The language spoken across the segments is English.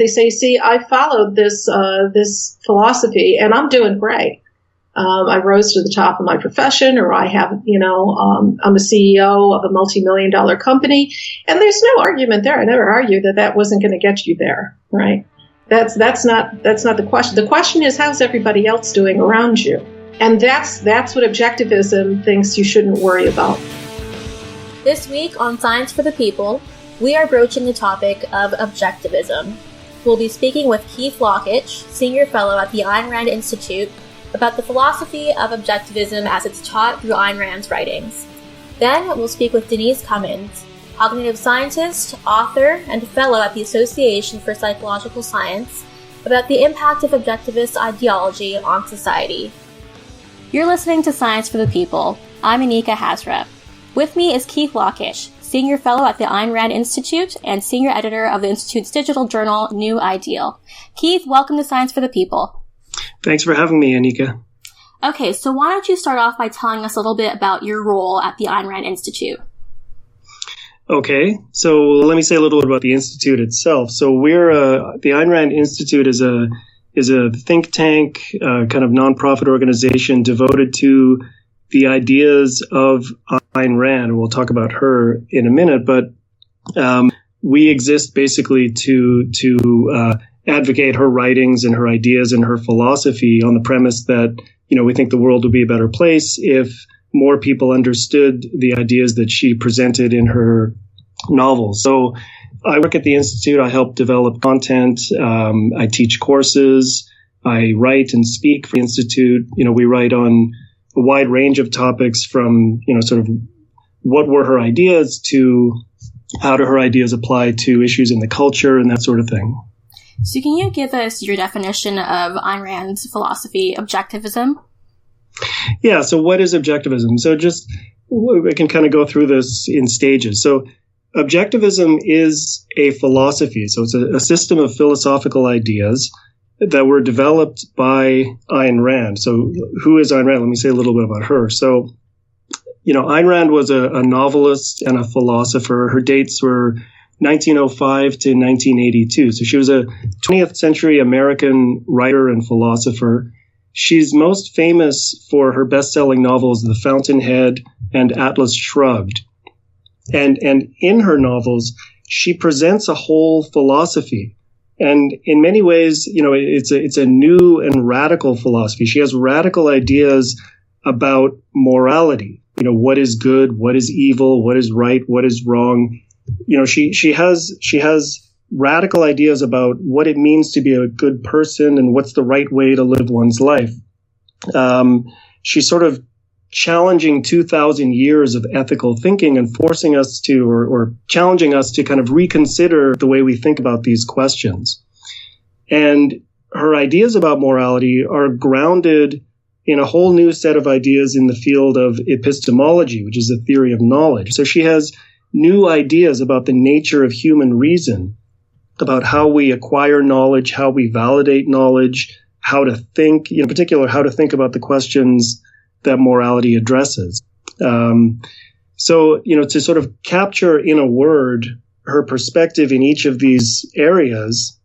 They say, see, I followed this philosophy and I'm doing great. I rose to the top of my profession, or I have, I'm a CEO of a multi-million-dollar company, and there's no argument there. I never argued that wasn't going to get you there, right? That's not the question. The question is, how's everybody else doing around you? And that's what objectivism thinks you shouldn't worry about. This week on Science for the People, we are broaching the topic of objectivism. We'll be speaking with Keith Lockitch, Senior Fellow at the Ayn Rand Institute, about the philosophy of objectivism as it's taught through Ayn Rand's writings. Then we'll speak with Denise Cummins, cognitive scientist, author, and fellow at the Association for Psychological Science, about the impact of objectivist ideology on society. You're listening to Science for the People. I'm Anika Hazra. With me is Keith Lockitch, Senior Fellow at the Ayn Rand Institute and Senior Editor of the Institute's digital journal, New Ideal. Keith, welcome to Science for the People. Thanks for having me, Anika. Okay, so why don't you start off by telling us a little bit about your role at the Ayn Rand Institute? Okay, so let me say a little bit about the Institute itself. So the Ayn Rand Institute is a think tank, kind of nonprofit organization devoted to the ideas of Ayn Rand. We'll talk about her in a minute, but we exist basically to advocate her writings and her ideas and her philosophy on the premise that, we think the world would be a better place if more people understood the ideas that she presented in her novels. So I work at the Institute. I help develop content. I teach courses. I write and speak for the Institute. We write on a wide range of topics from, sort of what were her ideas to how do her ideas apply to issues in the culture and that sort of thing. So can you give us your definition of Ayn Rand's philosophy, objectivism? Yeah, so what is objectivism? So we can kind of go through this in stages. So objectivism is a philosophy. So it's a system of philosophical ideas that were developed by Ayn Rand. So who is Ayn Rand? Let me say a little bit about her. So, Ayn Rand was a novelist and a philosopher. Her dates were 1905 to 1982. So she was a 20th century American writer and philosopher. She's most famous for her best-selling novels, The Fountainhead and Atlas Shrugged. And in her novels, she presents a whole philosophy. And in many ways, it's a new and radical philosophy. She has radical ideas about morality. What is good, what is evil, what is right, what is wrong. She has radical ideas about what it means to be a good person and what's the right way to live one's life. She's sort of challenging 2,000 years of ethical thinking and forcing us to, or challenging us to kind of reconsider the way we think about these questions. And her ideas about morality are grounded in a whole new set of ideas in the field of epistemology, which is the theory of knowledge. So she has new ideas about the nature of human reason, about how we acquire knowledge, how we validate knowledge, how to think, in particular, how to think about the questions that morality addresses. So, to sort of capture in a word her perspective in each of these areas,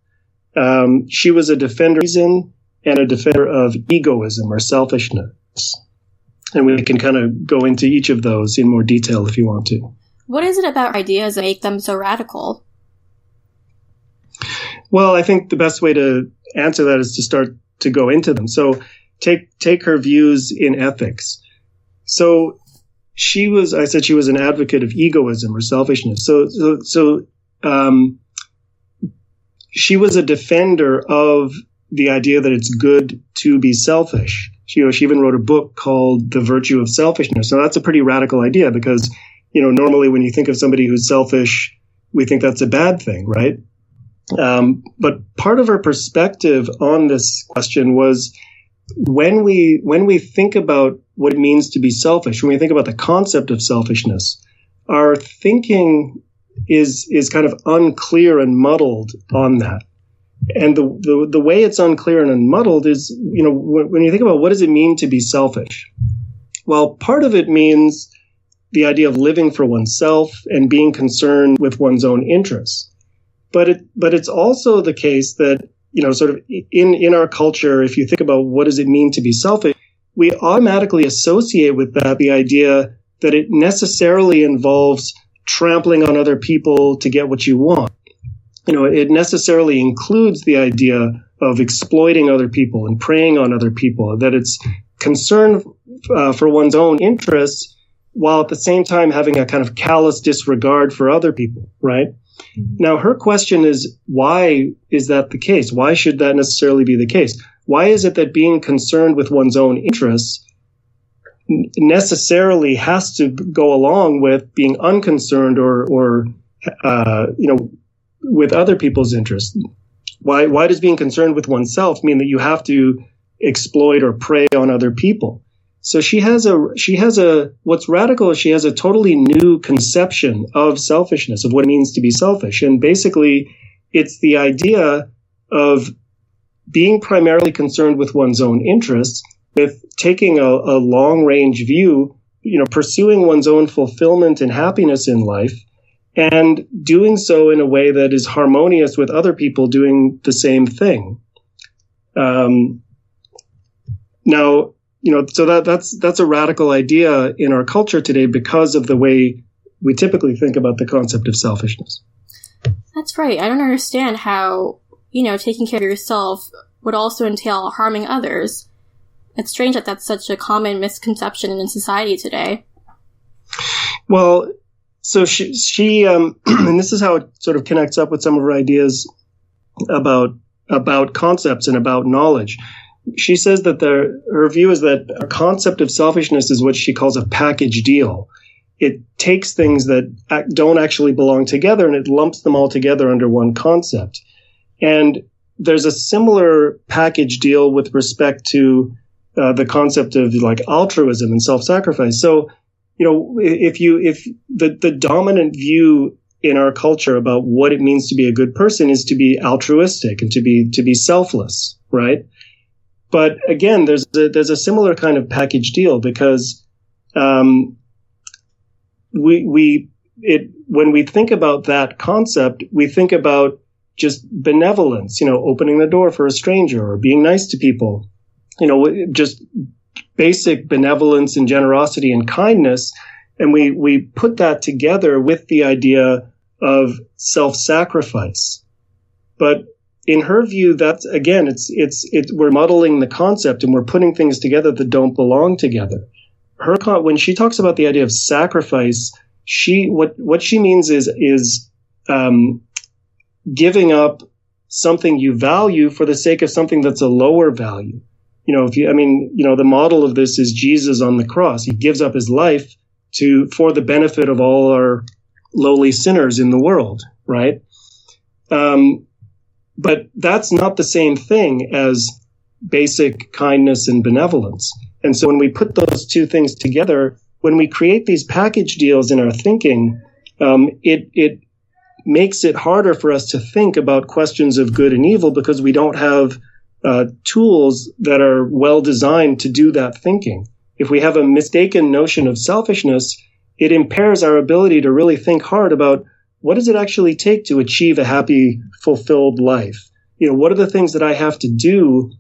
she was a defender of reason and a defender of egoism or selfishness. And we can kind of go into each of those in more detail if you want to. What is it about ideas that make them so radical? Well, I think the best way to answer that is to start to go into them. So take her views in ethics. So she was an advocate of egoism or selfishness. So she was a defender of the idea that it's good to be selfish. She even wrote a book called The Virtue of Selfishness. So that's a pretty radical idea because, normally when you think of somebody who's selfish, we think that's a bad thing, right? But part of her perspective on this question was when we think about what it means to be selfish, when we think about the concept of selfishness, our thinking is kind of unclear and muddled on that. And the way it's unclear and unmuddled is, when you think about what does it mean to be selfish? Well, part of it means the idea of living for oneself and being concerned with one's own interests. But it's also the case that, sort of in our culture, if you think about what does it mean to be selfish, we automatically associate with that the idea that it necessarily involves trampling on other people to get what you want. It necessarily includes the idea of exploiting other people and preying on other people, that it's concern for one's own interests while at the same time having a kind of callous disregard for other people, right? Mm-hmm. Now, her question is, why is that the case? Why should that necessarily be the case? Why is it that being concerned with one's own interests necessarily has to go along with being unconcerned or with other people's interests? Why does being concerned with oneself mean that you have to exploit or prey on other people? So she has what's radical is she has a totally new conception of selfishness, of what it means to be selfish. And basically, it's the idea of being primarily concerned with one's own interests, with taking a long-range view, pursuing one's own fulfillment and happiness in life, and doing so in a way that is harmonious with other people doing the same thing. Now, so that's a radical idea in our culture today because of the way we typically think about the concept of selfishness. That's right. I don't understand how, taking care of yourself would also entail harming others. It's strange that that's such a common misconception in society today. Well, so she and this is how it sort of connects up with some of her ideas about concepts and about knowledge. She says that her view is that a concept of selfishness is what she calls a package deal. It takes things that don't actually belong together and it lumps them all together under one concept. And there's a similar package deal with respect to the concept of like altruism and self-sacrifice. So, if the dominant view in our culture about what it means to be a good person is to be altruistic and to be selfless, right? But again, there's a similar kind of package deal because when we think about that concept, we think about just benevolence, opening the door for a stranger or being nice to people, just basic benevolence and generosity and kindness. And we put that together with the idea of self-sacrifice. But in her view, that's, again, we're muddling the concept and we're putting things together that don't belong together. When she talks about the idea of sacrifice, what she means is giving up something you value for the sake of something that's a lower value. The model of this is Jesus on the cross. He gives up his life for the benefit of all our lowly sinners in the world, right? But that's not the same thing as basic kindness and benevolence. And so when we put those two things together, when we create these package deals in our thinking, it makes it harder for us to think about questions of good and evil because we don't have tools that are well designed to do that thinking. If we have a mistaken notion of selfishness, it impairs our ability to really think hard about what does it actually take to achieve a happy, fulfilled life? What are the things that I have to do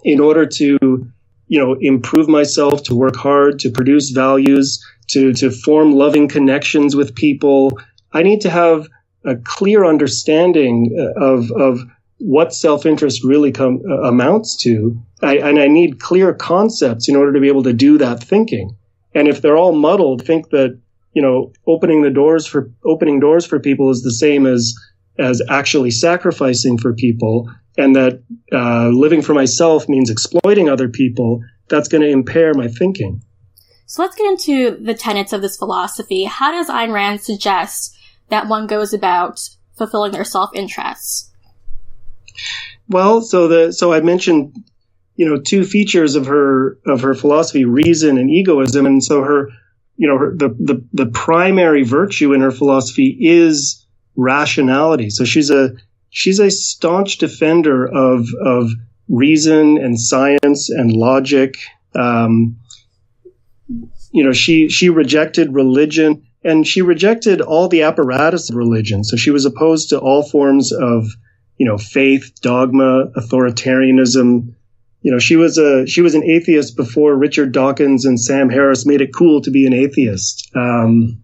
in order to, improve myself, to work hard, to produce values, to form loving connections with people? I need to have a clear understanding of what self-interest really amounts to. And I need clear concepts in order to be able to do that thinking. And if they're all muddled, think that, opening doors for people is the same as actually sacrificing for people, and that living for myself means exploiting other people, that's going to impair my thinking. So let's get into the tenets of this philosophy. How does Ayn Rand suggest that one goes about fulfilling their self-interests? Well, so I mentioned, two features of her philosophy, reason and egoism, and so the primary virtue in her philosophy is rationality. So she's a staunch defender of reason and science and logic. She rejected religion and she rejected all the apparatus of religion. So she was opposed to all forms of, faith, dogma, authoritarianism. She was an atheist before Richard Dawkins and Sam Harris made it cool to be an atheist. And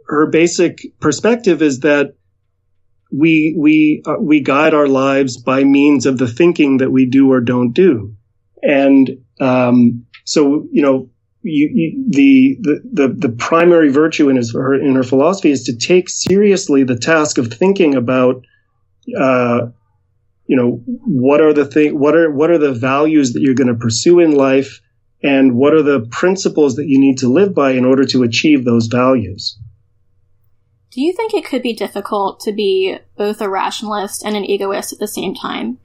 her basic perspective is that we guide our lives by means of the thinking that we do or don't do. And the primary virtue in her philosophy is to take seriously the task of thinking about what are the values that you're going to pursue in life, and what are the principles that you need to live by in order to achieve those values. Do you think it could be difficult to be both a rationalist and an egoist at the same time?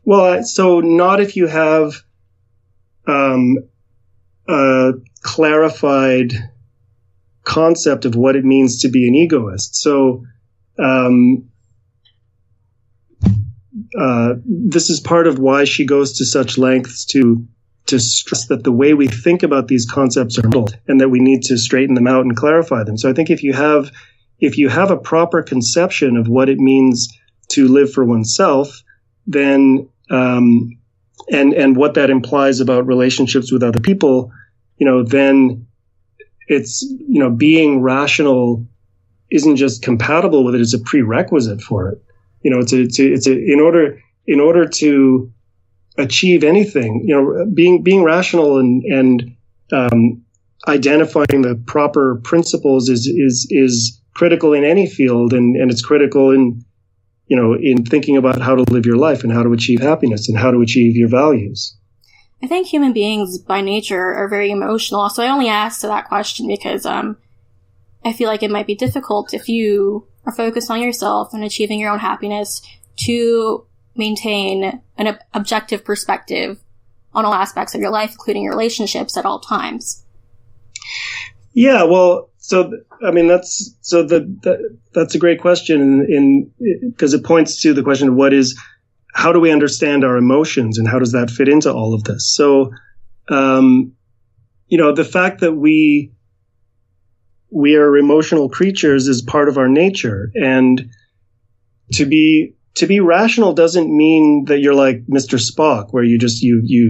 Well, so not if you have a clarified concept of what it means to be an egoist. So this is part of why she goes to such lengths to stress that the way we think about these concepts are muddled, and that we need to straighten them out and clarify them. So I think if you have a proper conception of what it means to live for oneself, then and what that implies about relationships with other people, then it's, being rational isn't just compatible with it, it's a prerequisite for it. It's in order to achieve anything, being rational and identifying the proper principles is critical in any field, and it's critical in thinking about how to live your life and how to achieve happiness and how to achieve your values. I think human beings by nature are very emotional, so I only asked that question because I feel like it might be difficult if you are focused on yourself and achieving your own happiness to maintain an objective perspective on all aspects of your life, including your relationships at all times. Yeah, well, that's a great question, because it points to the question of how do we understand our emotions, and how does that fit into all of this? So, the fact that we are emotional creatures is part of our nature, and to be rational doesn't mean that you're like Mr. Spock, where you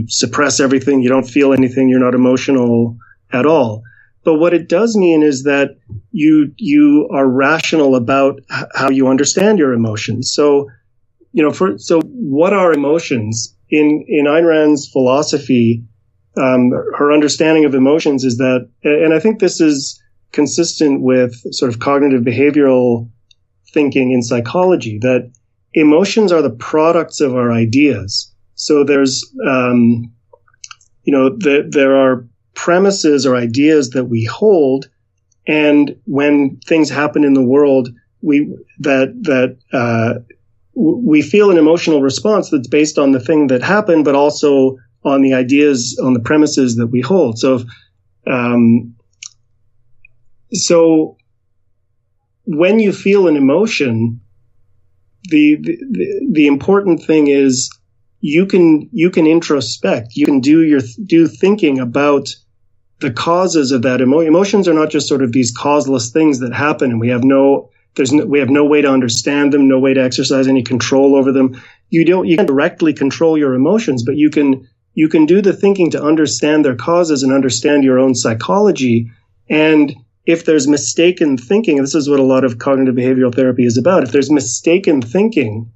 suppress everything, you don't feel anything, you're not emotional at all. But what it does mean is that you are rational about how you understand your emotions. So, what are emotions? In Ayn Rand's philosophy, her understanding of emotions is that, and I think this is consistent with sort of cognitive behavioral thinking in psychology, that emotions are the products of our ideas. So there's, there are premises or ideas that we hold, and when things happen in the world, we feel an emotional response that's based on the thing that happened, but also on the ideas, on the premises that we hold. So, so when you feel an emotion, the important thing is you can introspect, you can do thinking about the causes of that emotion. Emotions are not just sort of these causeless things that happen, and we have no way to understand them, no way to exercise any control over them. You can't directly control your emotions, but you can do the thinking to understand their causes and understand your own psychology. And if there's mistaken thinking, this is what a lot of cognitive behavioral therapy is about. If there's mistaken thinking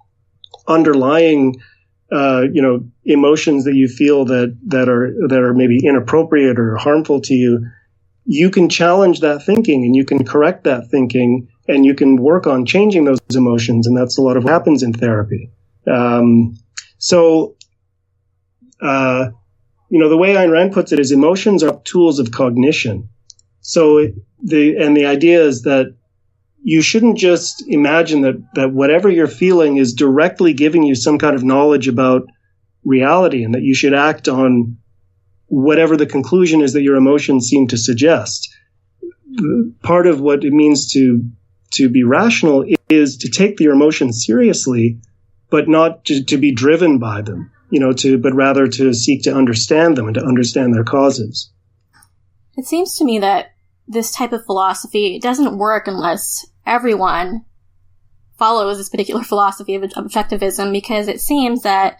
underlying emotions that you feel that are maybe inappropriate or harmful to you, you can challenge that thinking, and you can correct that thinking, and you can work on changing those emotions. And that's a lot of what happens in therapy. The way Ayn Rand puts it is emotions are tools of cognition. So the idea is that you shouldn't just imagine that whatever you're feeling is directly giving you some kind of knowledge about reality, and that you should act on whatever the conclusion is that your emotions seem to suggest. Part of what it means to be rational is to take your emotions seriously, but not to be driven by them. but rather to seek to understand them and to understand their causes. It seems to me that this type of philosophy doesn't work unless everyone follows this particular philosophy of objectivism, because it seems that,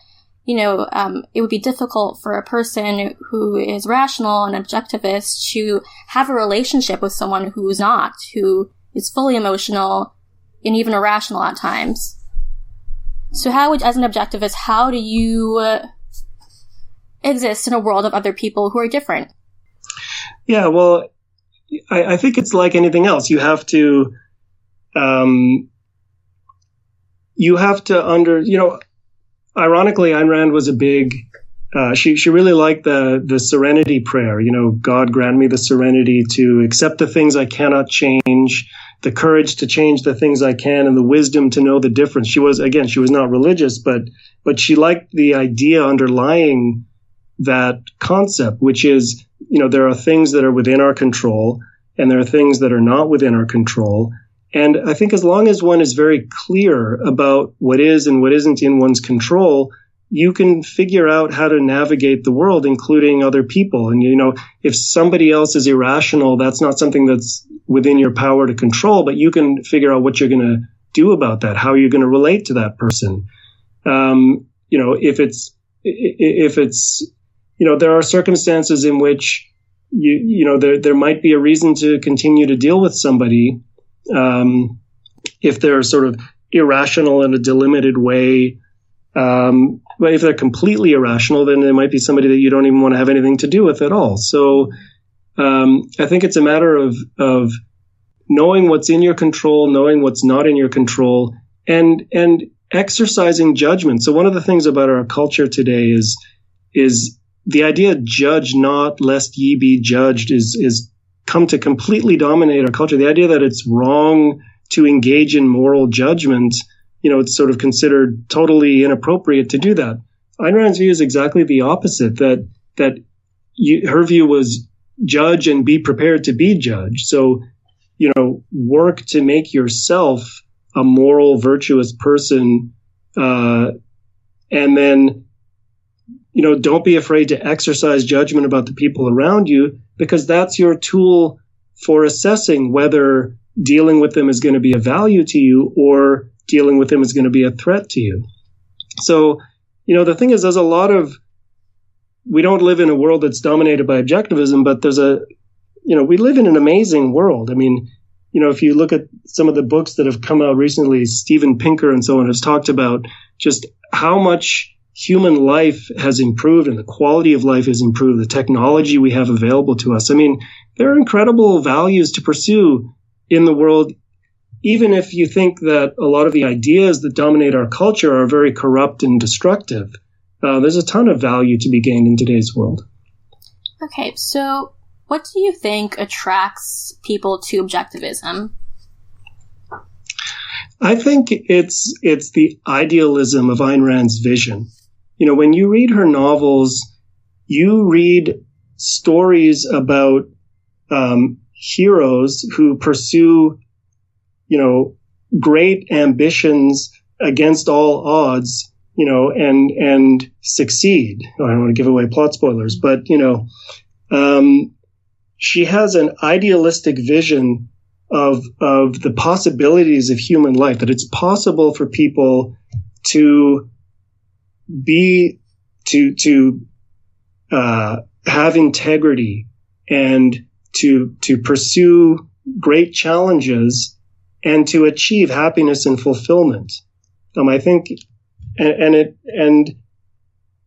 it would be difficult for a person who is rational and objectivist to have a relationship with someone who's not, who is fully emotional and even irrational at times. So as an objectivist, how do you exist in a world of other people who are different? Yeah, well, I think it's like anything else. You have to ironically, Ayn Rand was a big, she really liked the serenity prayer. God grant me the serenity to accept the things I cannot change, the courage to change the things I can, and the wisdom to know the difference. She was not religious, but she liked the idea underlying that concept, which is, there are things that are within our control and there are things that are not within our control. And I think as long as one is very clear about what is and what isn't in one's control, you can figure out how to navigate the world, including other people. And, if somebody else is irrational, that's not something that's within your power to control, but you can figure out what you're going to do about that, how you're going to relate to that person. If it's, there are circumstances in which there might be a reason to continue to deal with somebody, if they're sort of irrational in a delimited way. But if they're completely irrational, then there might be somebody that you don't even want to have anything to do with at all. So I think it's a matter of knowing what's in your control, knowing what's not in your control, and exercising judgment. So one of the things about our culture today is the idea "judge not, lest ye be judged" is come to completely dominate our culture. The idea that it's wrong to engage in moral judgment, it's sort of considered totally inappropriate to do that. Ayn Rand's view is exactly the opposite, that her view was judge and be prepared to be judged. So, work to make yourself a moral, virtuous person, and then, don't be afraid to exercise judgment about the people around you, because that's your tool for assessing whether dealing with them is going to be of value to you or dealing with them is going to be a threat to you. So, the thing is, we don't live in a world that's dominated by objectivism, but we live in an amazing world. I mean, if you look at some of the books that have come out recently, Steven Pinker and so on has talked about just how much human life has improved and the quality of life has improved, the technology we have available to us. I mean, there are incredible values to pursue in the world, even if you think that a lot of the ideas that dominate our culture are very corrupt and destructive. There's a ton of value to be gained in today's world. Okay, so what do you think attracts people to objectivism? I think it's the idealism of Ayn Rand's vision. When you read her novels, you read stories about heroes who pursue, great ambitions against all odds, and succeed. I don't want to give away plot spoilers, but, she has an idealistic vision of the possibilities of human life, that it's possible for people to have integrity and to pursue great challenges and to achieve happiness and fulfillment. I think, and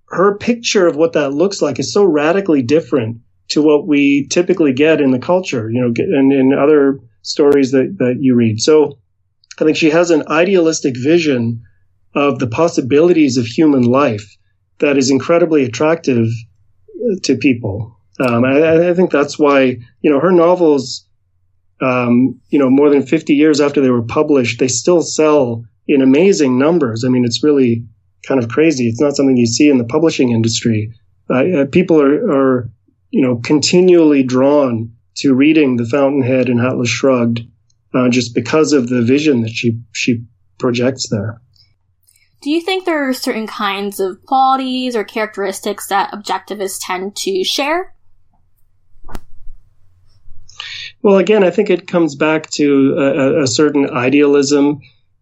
her picture of what that looks like is so radically different to what we typically get in the culture, and in other stories that you read. So I think she has an idealistic vision of the possibilities of human life that is incredibly attractive to people. I think that's why, her novels, more than 50 years after they were published, they still sell in amazing numbers. I mean, it's really kind of crazy. It's not something you see in the publishing industry. People are continually drawn to reading The Fountainhead and Atlas Shrugged, just because of the vision that she projects there. Do you think there are certain kinds of qualities or characteristics that objectivists tend to share? Well, again, I think it comes back to a certain idealism,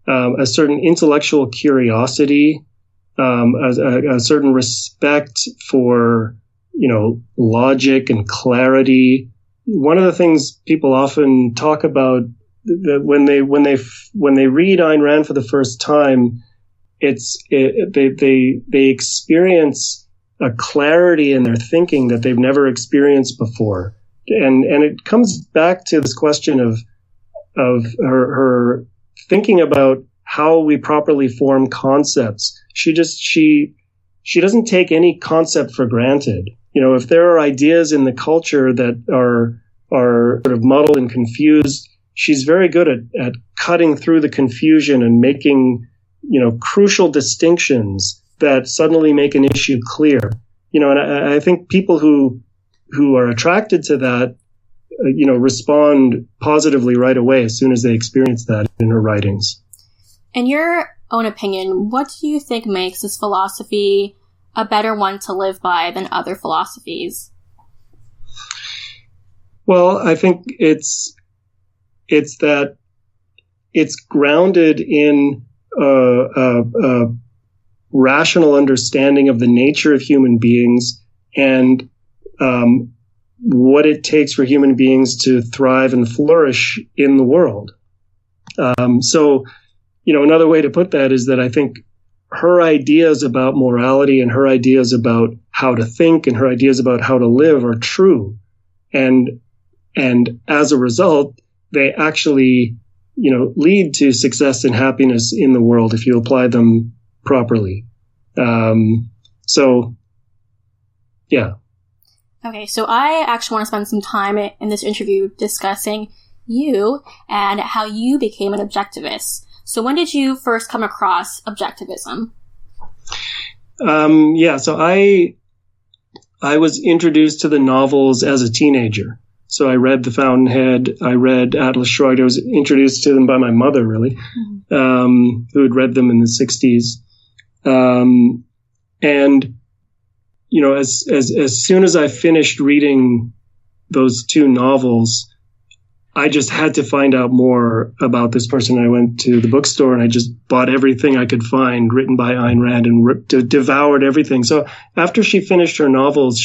a certain intellectual curiosity, a certain respect for, logic and clarity. One of the things people often talk about that when they read Ayn Rand for the first time, they experience a clarity in their thinking that they've never experienced before. And it comes back to this question of her thinking about how we properly form concepts. She doesn't take any concept for granted. If there are ideas in the culture that are sort of muddled and confused, she's very good at cutting through the confusion and making, crucial distinctions that suddenly make an issue clear. And I think people who are attracted to that, respond positively right away as soon as they experience that in her writings. In your own opinion, what do you think makes this philosophy a better one to live by than other philosophies? Well, I think it's that it's grounded in a rational understanding of the nature of human beings and what it takes for human beings to thrive and flourish in the world. So, another way to put that is that I think her ideas about morality and her ideas about how to think and her ideas about how to live are true. And as a result, they actually, lead to success and happiness in the world if you apply them properly. So, yeah. Okay, so I actually want to spend some time in this interview discussing you and how you became an objectivist. So when did you first come across objectivism? So I was introduced to the novels as a teenager. So I read The Fountainhead, I read Atlas Shrugged. I was introduced to them by my mother, really, who had read them in the 60s. As soon as I finished reading those two novels, I just had to find out more about this person. I went to the bookstore and I just bought everything I could find written by Ayn Rand and devoured everything. So after she finished her novels,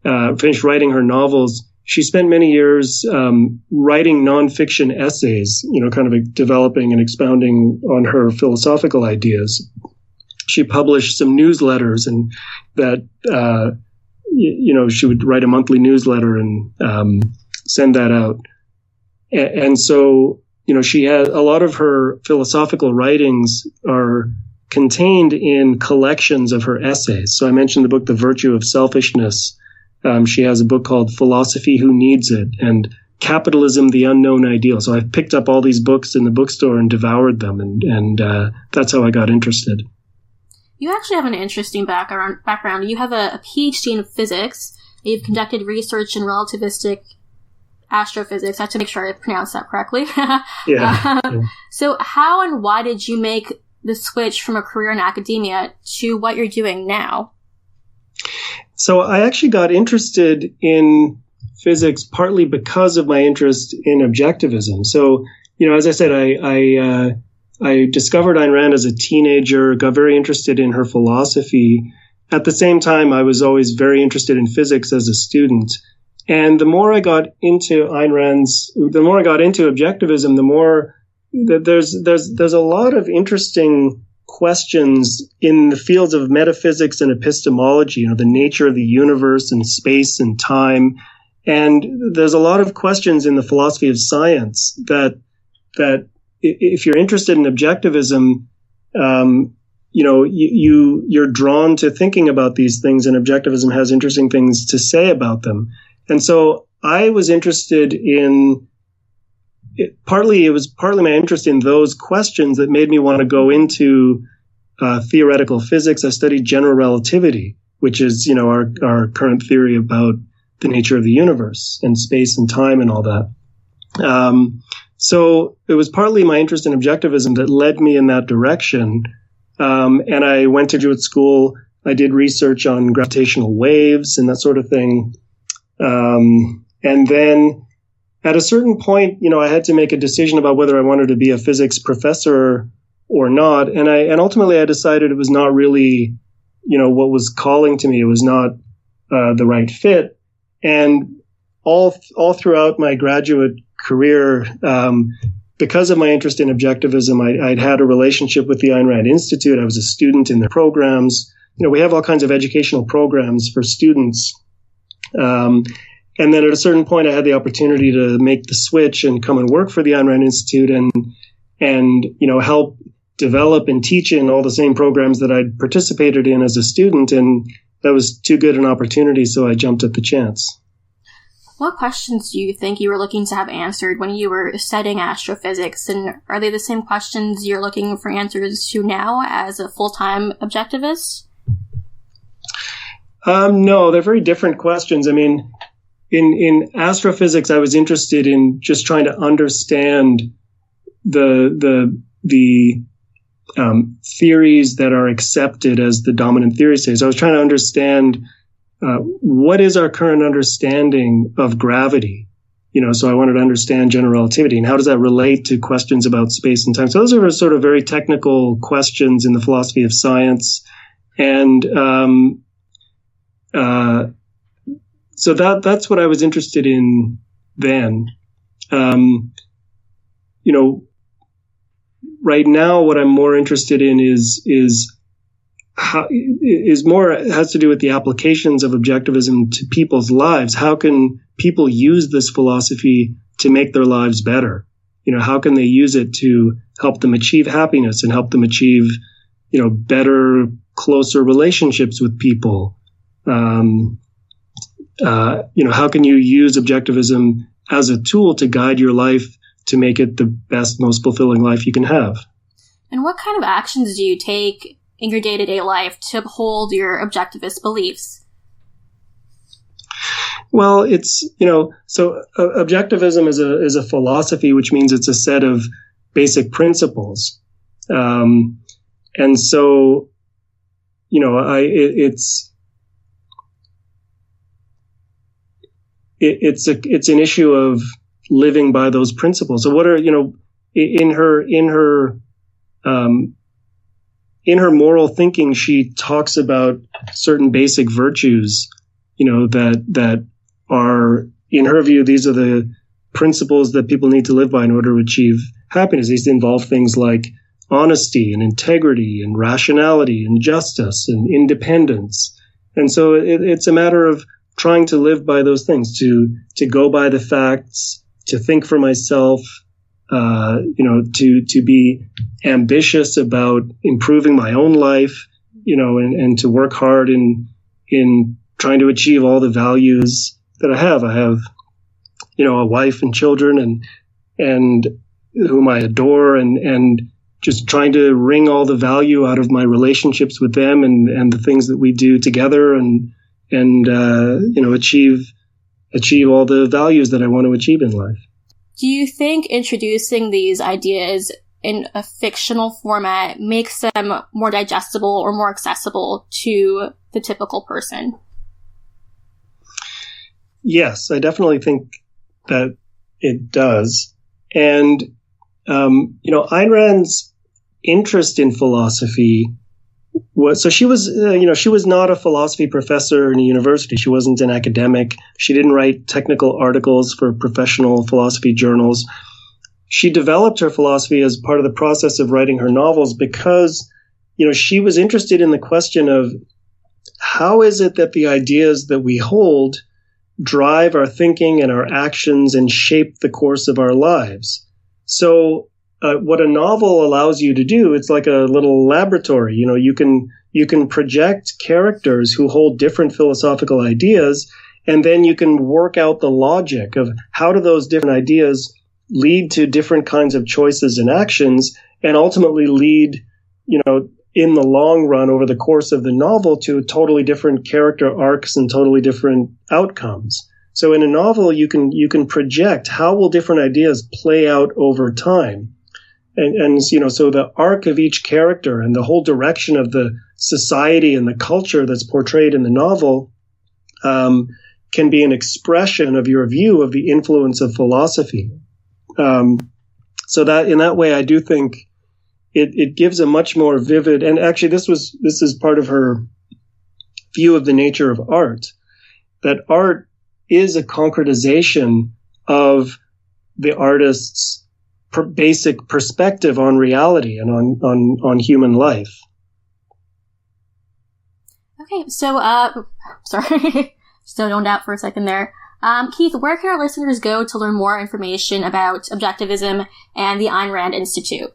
finished writing her novels, she spent many years writing nonfiction essays, kind of developing and expounding on her philosophical ideas. She published some newsletters and that, she would write a monthly newsletter and send that out. And so, she had a lot of her philosophical writings are contained in collections of her essays. So I mentioned the book, The Virtue of Selfishness. She has a book called Philosophy, Who Needs It? And Capitalism, the Unknown Ideal. So I've picked up all these books in the bookstore and devoured them. And that's how I got interested. You actually have an interesting background. You have a PhD in physics. You've conducted research in relativistic astrophysics. I have to make sure I pronounce that correctly. Yeah. So how and why did you make the switch from a career in academia to what you're doing now? So I actually got interested in physics partly because of my interest in objectivism. So, as I said, I discovered Ayn Rand as a teenager, got very interested in her philosophy. At the same time, I was always very interested in physics as a student. And the more I got into the more I got into objectivism, the more that there's a lot of interesting questions in the fields of metaphysics and epistemology, the nature of the universe and space and time. And there's a lot of questions in the philosophy of science that if you're interested in objectivism, you're drawn to thinking about these things, and objectivism has interesting things to say about them. And so I was interested in it was partly my interest in those questions that made me want to go into theoretical physics. I studied general relativity, which is, our current theory about the nature of the universe and space and time and all that. So it was partly my interest in objectivism that led me in that direction. And I went to graduate school. I did research on gravitational waves and that sort of thing. And then at a certain point, I had to make a decision about whether I wanted to be a physics professor or not. And ultimately I decided it was not really, what was calling to me. It was not the right fit. And all throughout my graduate career, because of my interest in objectivism, I'd had a relationship with the Ayn Rand Institute. I was a student in their programs. We have all kinds of educational programs for students. And then at a certain point, I had the opportunity to make the switch and come and work for the Ayn Rand Institute and help develop and teach in all the same programs that I'd participated in as a student. And that was too good an opportunity, so I jumped at the chance. What questions do you think you were looking to have answered when you were studying astrophysics? And are they the same questions you're looking for answers to now as a full-time objectivist? No, they're very different questions. I mean, in astrophysics, I was interested in just trying to understand the theories that are accepted as the dominant theories today. So I was trying to understand what is our current understanding of gravity. So I wanted to understand general relativity and how does that relate to questions about space and time. So those are sort of very technical questions in the philosophy of science, and so that's what I was interested in then. Right now, what I'm more interested in has to do with the applications of objectivism to people's lives. How can people use this philosophy to make their lives better? How can they use it to help them achieve happiness and help them achieve, better, closer relationships with people? How can you use objectivism as a tool to guide your life to make it the best, most fulfilling life you can have? And what kind of actions do you take in your day-to-day life to uphold your objectivist beliefs? Well, it's, so objectivism is a philosophy, which means it's a set of basic principles. And so, it's an issue of living by those principles. So what are, in her moral thinking, she talks about certain basic virtues, that are, in her view, these are the principles that people need to live by in order to achieve happiness. These involve things like honesty and integrity and rationality and justice and independence. And so it's a matter of trying to live by those things, to go by the facts, to think for myself, to be ambitious about improving my own life, and to work hard in trying to achieve all the values that I have. I have, a wife and children and whom I adore, and just trying to wring all the value out of my relationships with them and the things that we do together and achieve all the values that I want to achieve in life. Do you think introducing these ideas in a fictional format makes them more digestible or more accessible to the typical person? Yes, I definitely think that it does. And, Ayn Rand's interest in philosophy so she was not a philosophy professor in a university. She wasn't an academic. She didn't write technical articles for professional philosophy journals. She developed her philosophy as part of the process of writing her novels because, she was interested in the question of how is it that the ideas that we hold drive our thinking and our actions and shape the course of our lives. So what a novel allows you to do, it's like a little laboratory. You can project characters who hold different philosophical ideas, and then you can work out the logic of how do those different ideas lead to different kinds of choices and actions, and ultimately lead, in the long run over the course of the novel to totally different character arcs and totally different outcomes. So in a novel, you can project how will different ideas play out over time. And so the arc of each character and the whole direction of the society and the culture that's portrayed in the novel can be an expression of your view of the influence of philosophy. So that in that way, I do think it gives a much more vivid, and actually this is part of her view of the nature of art, that art is a concretization of the artist's basic perspective on reality and on human life. Okay, so, sorry, still zoned out for a second there. Keith, where can our listeners go to learn more information about Objectivism and the Ayn Rand Institute?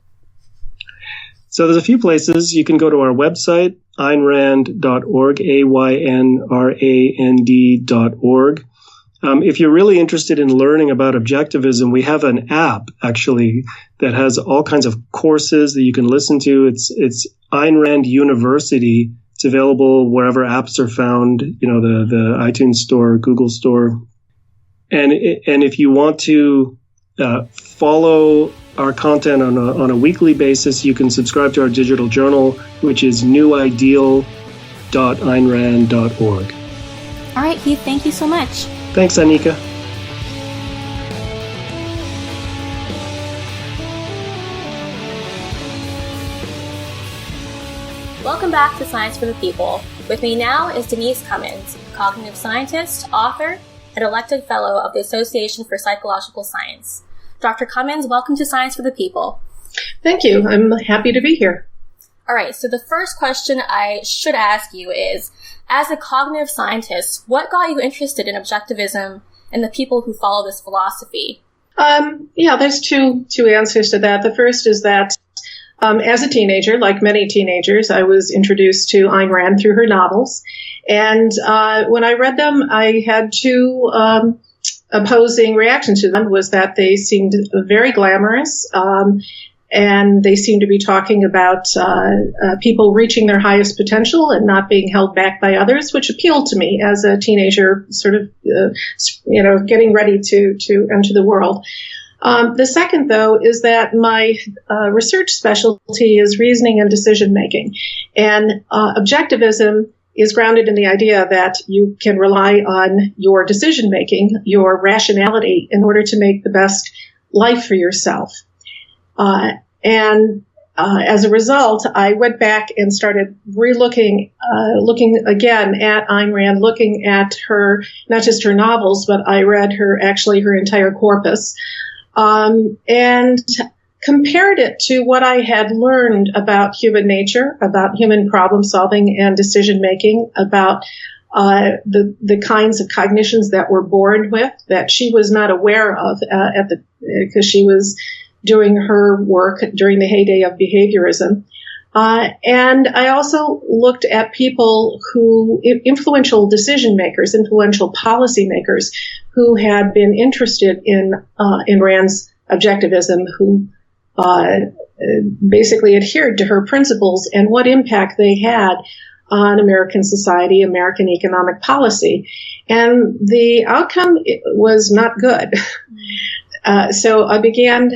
So there's a few places. You can go to our website, aynrand.org, AYNRAND.org. If you're really interested in learning about Objectivism, we have an app, actually, that has all kinds of courses that you can listen to. It's Ayn Rand University. It's available wherever apps are found, the iTunes Store, Google Store. And if you want to follow our content on a weekly basis, you can subscribe to our digital journal, which is newideal.aynrand.org. All right, Keith, thank you so much. Thanks, Anika. Welcome back to Science for the People. With me now is Denise Cummins, cognitive scientist, author, and elected fellow of the Association for Psychological Science. Dr. Cummins, welcome to Science for the People. Thank you. I'm happy to be here. All right, so the first question I should ask you is, as a cognitive scientist, what got you interested in Objectivism and the people who follow this philosophy? There's two answers to that. The first is that as a teenager, like many teenagers, I was introduced to Ayn Rand through her novels. And when I read them, I had two opposing reactions to them. Was that they seemed very glamorous, and they seemed to be talking about people reaching their highest potential and not being held back by others, which appealed to me as a teenager, sort of, getting ready to enter the world. The second, though, is that my research specialty is reasoning and decision making, and Objectivism is grounded in the idea that you can rely on your decision making, your rationality, in order to make the best life for yourself. As a result, I went back and started looking again at Ayn Rand, looking at her, not just her novels, but I read her entire corpus, and compared it to what I had learned about human nature, about human problem solving and decision making, about the kinds of cognitions that we're born with that she was not aware of because she was doing her work during the heyday of behaviorism. And I also looked at people influential decision makers, influential policy makers who had been interested in Rand's Objectivism, who basically adhered to her principles and what impact they had on American society, American economic policy. And the outcome was not good. So I began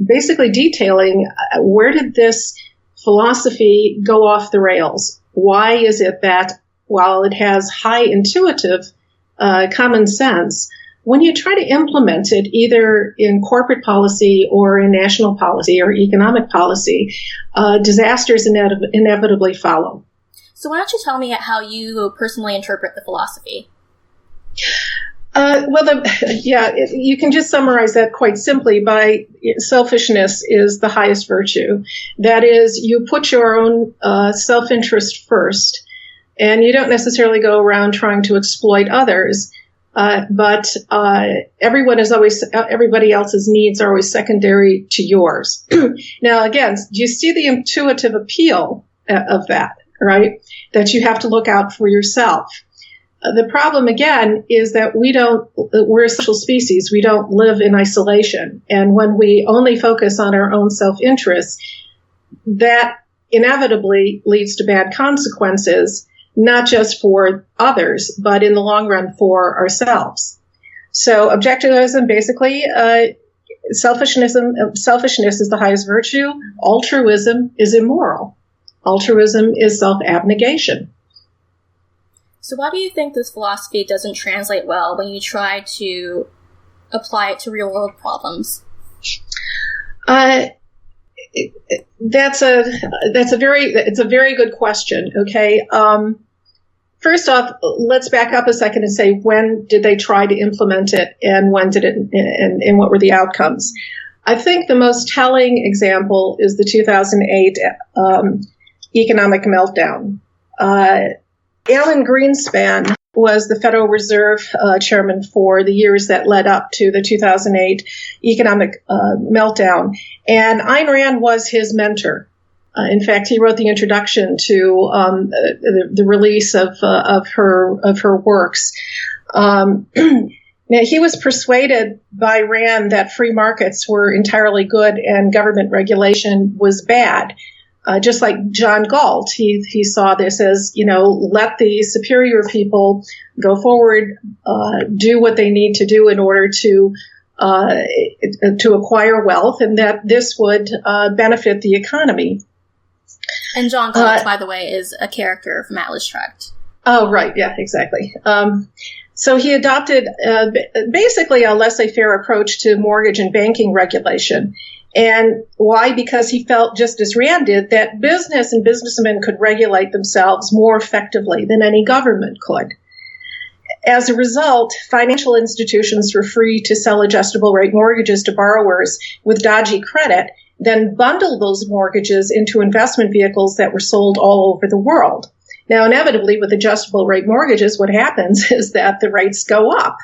basically detailing where did this philosophy go off the rails? Why is it that while it has high intuitive common sense, when you try to implement it either in corporate policy or in national policy or economic policy, disasters inevitably follow. So why don't you tell me how you personally interpret the philosophy? You can just summarize that quite simply by selfishness is the highest virtue. That is, you put your own self-interest first, and you don't necessarily go around trying to exploit others. But everybody else's needs are always secondary to yours. Now, again, do you see the intuitive appeal of that, right? That you have to look out for yourself. The problem, again, is that we're a social species. We don't live in isolation. And when we only focus on our own self-interest, that inevitably leads to bad consequences, not just for others, but in the long run for ourselves. So Objectivism basically selfishness is the highest virtue. Altruism is immoral. Altruism is self-abnegation. So why do you think this philosophy doesn't translate well when you try to apply it to real-world problems? It's a very good question. Okay. First off, let's back up a second and say, when did they try to implement it, and when did it, and what were the outcomes? I think the most telling example is the 2008 economic meltdown. Alan Greenspan was the Federal Reserve chairman for the years that led up to the 2008 economic meltdown. And Ayn Rand was his mentor. In fact, he wrote the introduction to the release of her works. Now, he was persuaded by Rand that free markets were entirely good and government regulation was bad. Just like John Galt, he saw this as, let the superior people go forward, do what they need to do in order to acquire wealth, and that this would benefit the economy. And John Galt, by the way, is a character from Atlas Shrugged. Oh, right. Yeah, exactly. So he adopted basically a laissez-faire approach to mortgage and banking regulation. And why? Because he felt, just as Rand did, that business and businessmen could regulate themselves more effectively than any government could. As a result, financial institutions were free to sell adjustable rate mortgages to borrowers with dodgy credit, then bundle those mortgages into investment vehicles that were sold all over the world. Now, inevitably, with adjustable rate mortgages, what happens is that the rates go up.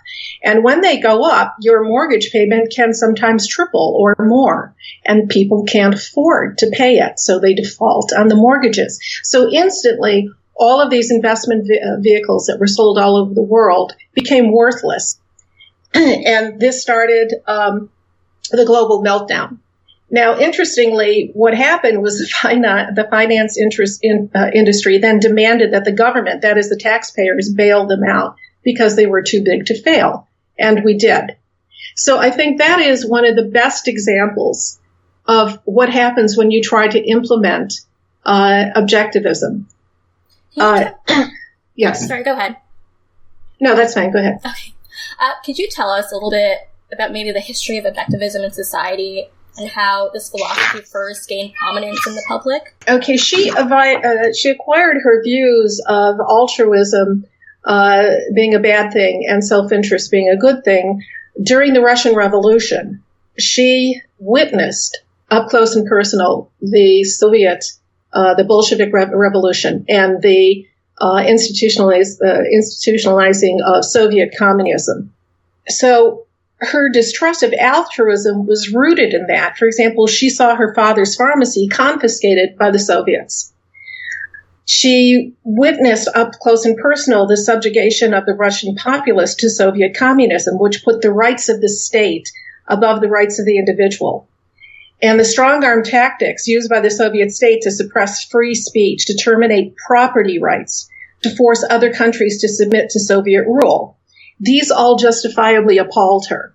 And when they go up, your mortgage payment can sometimes triple or more. And people can't afford to pay it, so they default on the mortgages. So instantly, all of these investment vehicles that were sold all over the world became worthless. And this started the global meltdown. Now, interestingly, what happened was the finance industry then demanded that the government, that is the taxpayers, bail them out because they were too big to fail. And we did. So I think that is one of the best examples of what happens when you try to implement objectivism. Yes. Sorry, go ahead. No, that's fine. Go ahead. Okay. Could you tell us a little bit about maybe the history of objectivism in society and how this philosophy first gained prominence in the public? Okay, she acquired her views of altruism being a bad thing and self-interest being a good thing during the Russian Revolution. She witnessed up close and personal the the Bolshevik Revolution and the institutionalizing of Soviet communism. So her distrust of altruism was rooted in that. For example, she saw her father's pharmacy confiscated by the Soviets. She witnessed up close and personal the subjugation of the Russian populace to Soviet communism, which put the rights of the state above the rights of the individual. And the strong-arm tactics used by the Soviet state to suppress free speech, to terminate property rights, to force other countries to submit to Soviet rule. These all justifiably appalled her.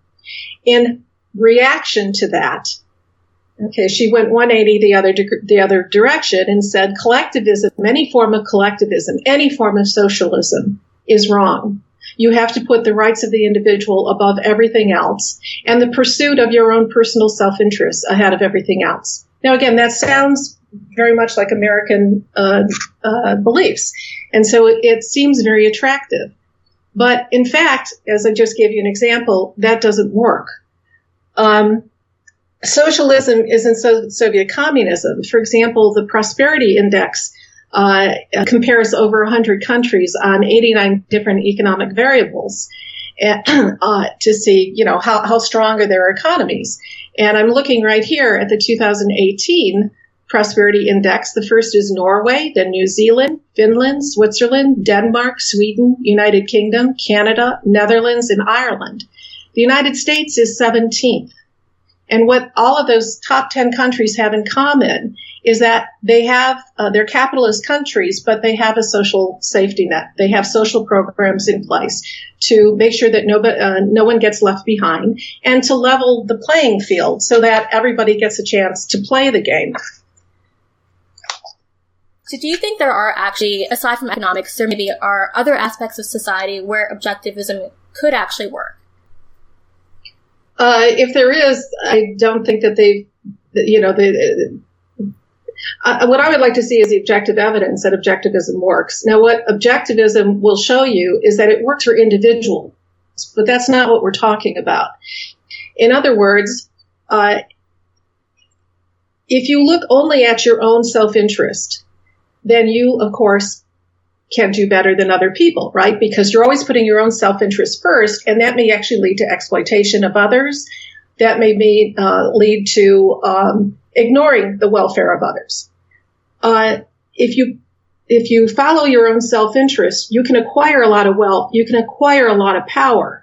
In reaction to that, she went 180 the other direction and said collectivism, any form of collectivism, any form of socialism is wrong. You have to put the rights of the individual above everything else and the pursuit of your own personal self-interest ahead of everything else. Now, again, that sounds very much like American beliefs, and so it seems very attractive. But in fact, as I just gave you an example, that doesn't work. Socialism isn't Soviet communism. For example, the Prosperity Index compares over 100 countries on 89 different economic variables to see, how strong are their economies. And I'm looking right here at the 2018 Prosperity Index. The first is Norway, then New Zealand, Finland, Switzerland, Denmark, Sweden, United Kingdom, Canada, Netherlands, and Ireland. The United States is 17th. And what all of those top 10 countries have in common is that they have, they're capitalist countries, but they have a social safety net. They have social programs in place to make sure that no one gets left behind and to level the playing field so that everybody gets a chance to play the game. So do you think there are actually, aside from economics, there maybe are other aspects of society where objectivism could actually work? If there is, I don't think that what I would like to see is the objective evidence that objectivism works. Now, what objectivism will show you is that it works for individuals, but that's not what we're talking about. In other words, if you look only at your own self-interest, then you, of course, can do better than other people, right? Because you're always putting your own self-interest first, and that may actually lead to exploitation of others. That may lead to ignoring the welfare of others. If you follow your own self-interest, you can acquire a lot of wealth, you can acquire a lot of power,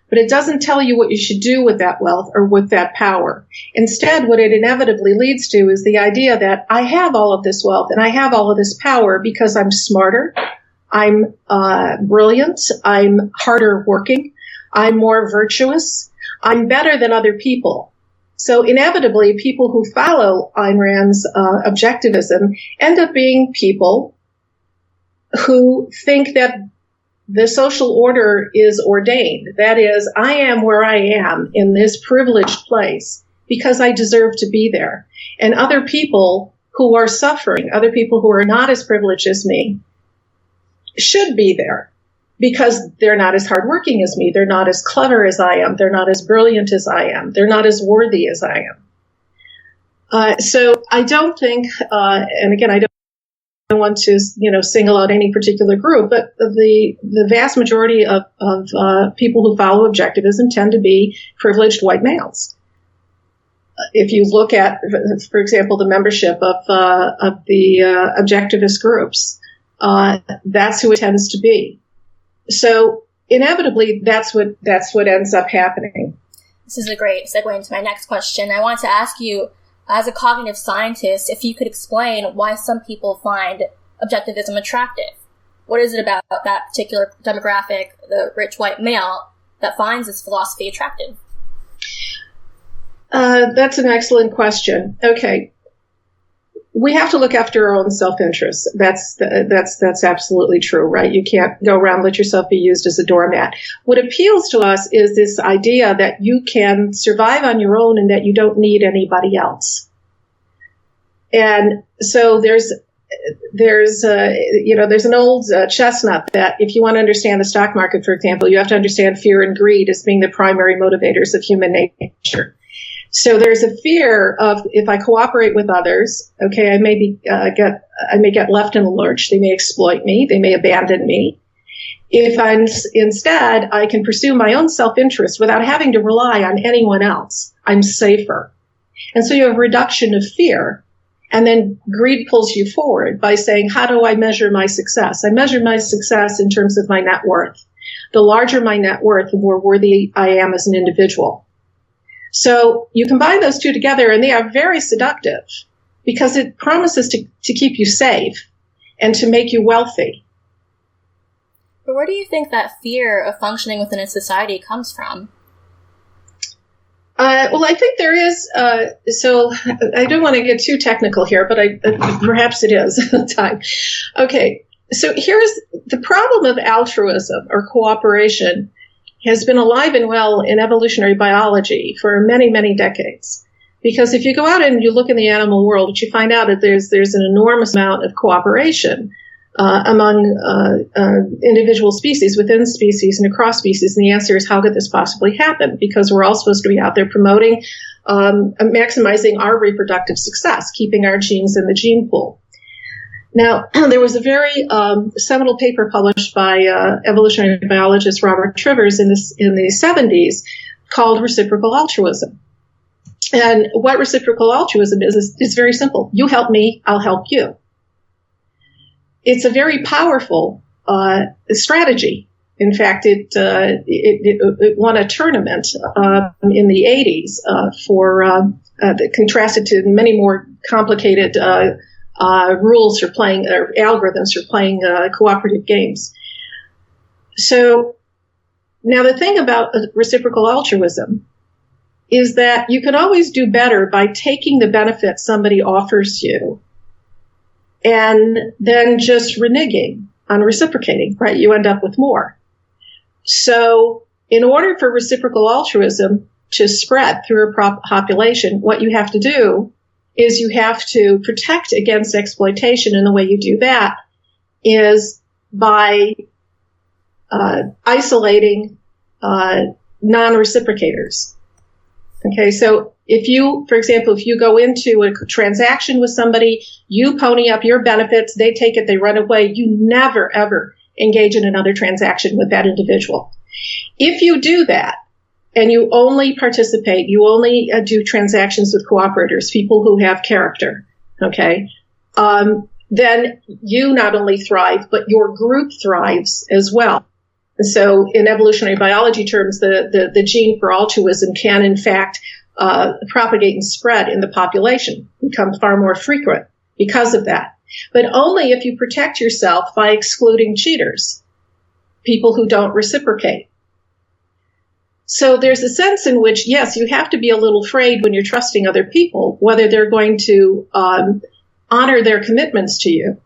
but it doesn't tell you what you should do with that wealth or with that power. Instead, what it inevitably leads to is the idea that I have all of this wealth and I have all of this power because I'm smarter, I'm brilliant, I'm harder working, I'm more virtuous, I'm better than other people. So inevitably, people who follow Ayn Rand's objectivism end up being people who think that the social order is ordained. That is, I am where I am in this privileged place because I deserve to be there. And other people who are suffering, other people who are not as privileged as me, should be there because they're not as hardworking as me. They're not as clever as I am. They're not as brilliant as I am. They're not as worthy as I am. So I don't think, and again, I don't want to, single out any particular group, but the vast majority of people who follow objectivism tend to be privileged white males. If you look at, for example, the membership of the objectivist groups, that's who it tends to be. So inevitably, that's what ends up happening. This is a great segue into my next question. I wanted to ask you, as a cognitive scientist, if you could explain why some people find objectivism attractive. What is it about that particular demographic, the rich white male, that finds this philosophy attractive? That's an excellent question. Okay. We have to look after our own self-interest. That's absolutely true, right? You can't go around and let yourself be used as a doormat. What appeals to us is this idea that you can survive on your own and that you don't need anybody else. And so there's an old chestnut that if you want to understand the stock market, for example, you have to understand fear and greed as being the primary motivators of human nature. So there's a fear of if I cooperate with others, okay, I may get left in the lurch. They may exploit me. They may abandon me. If instead I can pursue my own self-interest without having to rely on anyone else, I'm safer. And so you have a reduction of fear. And then greed pulls you forward by saying, how do I measure my success? I measure my success in terms of my net worth. The larger my net worth, the more worthy I am as an individual. So you combine those two together, and they are very seductive because it promises to keep you safe and to make you wealthy. But where do you think that fear of functioning within a society comes from? Well, I think there is. So I don't want to get too technical here, but perhaps it is time. Okay. So here's the problem of altruism or cooperation has been alive and well in evolutionary biology for many, many decades. Because if you go out and you look in the animal world, what you find out that there's an enormous amount of cooperation among individual species, within species, and across species. And the answer is, how could this possibly happen? Because we're all supposed to be out there promoting, maximizing our reproductive success, keeping our genes in the gene pool. Now, there was a very seminal paper published by evolutionary biologist Robert Trivers in the 70s called Reciprocal Altruism. And what reciprocal altruism is very simple. You help me, I'll help you. It's a very powerful strategy In fact, it won a tournament in the 80s that contrasted to many more complicated rules for playing, or algorithms for playing cooperative games. So now the thing about reciprocal altruism is that you can always do better by taking the benefit somebody offers you and then just reneging on reciprocating, right? You end up with more. So in order for reciprocal altruism to spread through a population, what you have to do is you have to protect against exploitation. And the way you do that is by isolating non-reciprocators. Okay, so for example, if you go into a transaction with somebody, you pony up your benefits, they take it, they run away, you never, ever engage in another transaction with that individual. If you do that, and you only participate, you only do transactions with cooperators, people who have character, okay, then you not only thrive, but your group thrives as well. And so in evolutionary biology terms, the gene for altruism can, in fact, propagate and spread in the population, become far more frequent because of that. But only if you protect yourself by excluding cheaters, people who don't reciprocate. So there's a sense in which, yes, you have to be a little afraid when you're trusting other people, whether they're going to honor their commitments to you.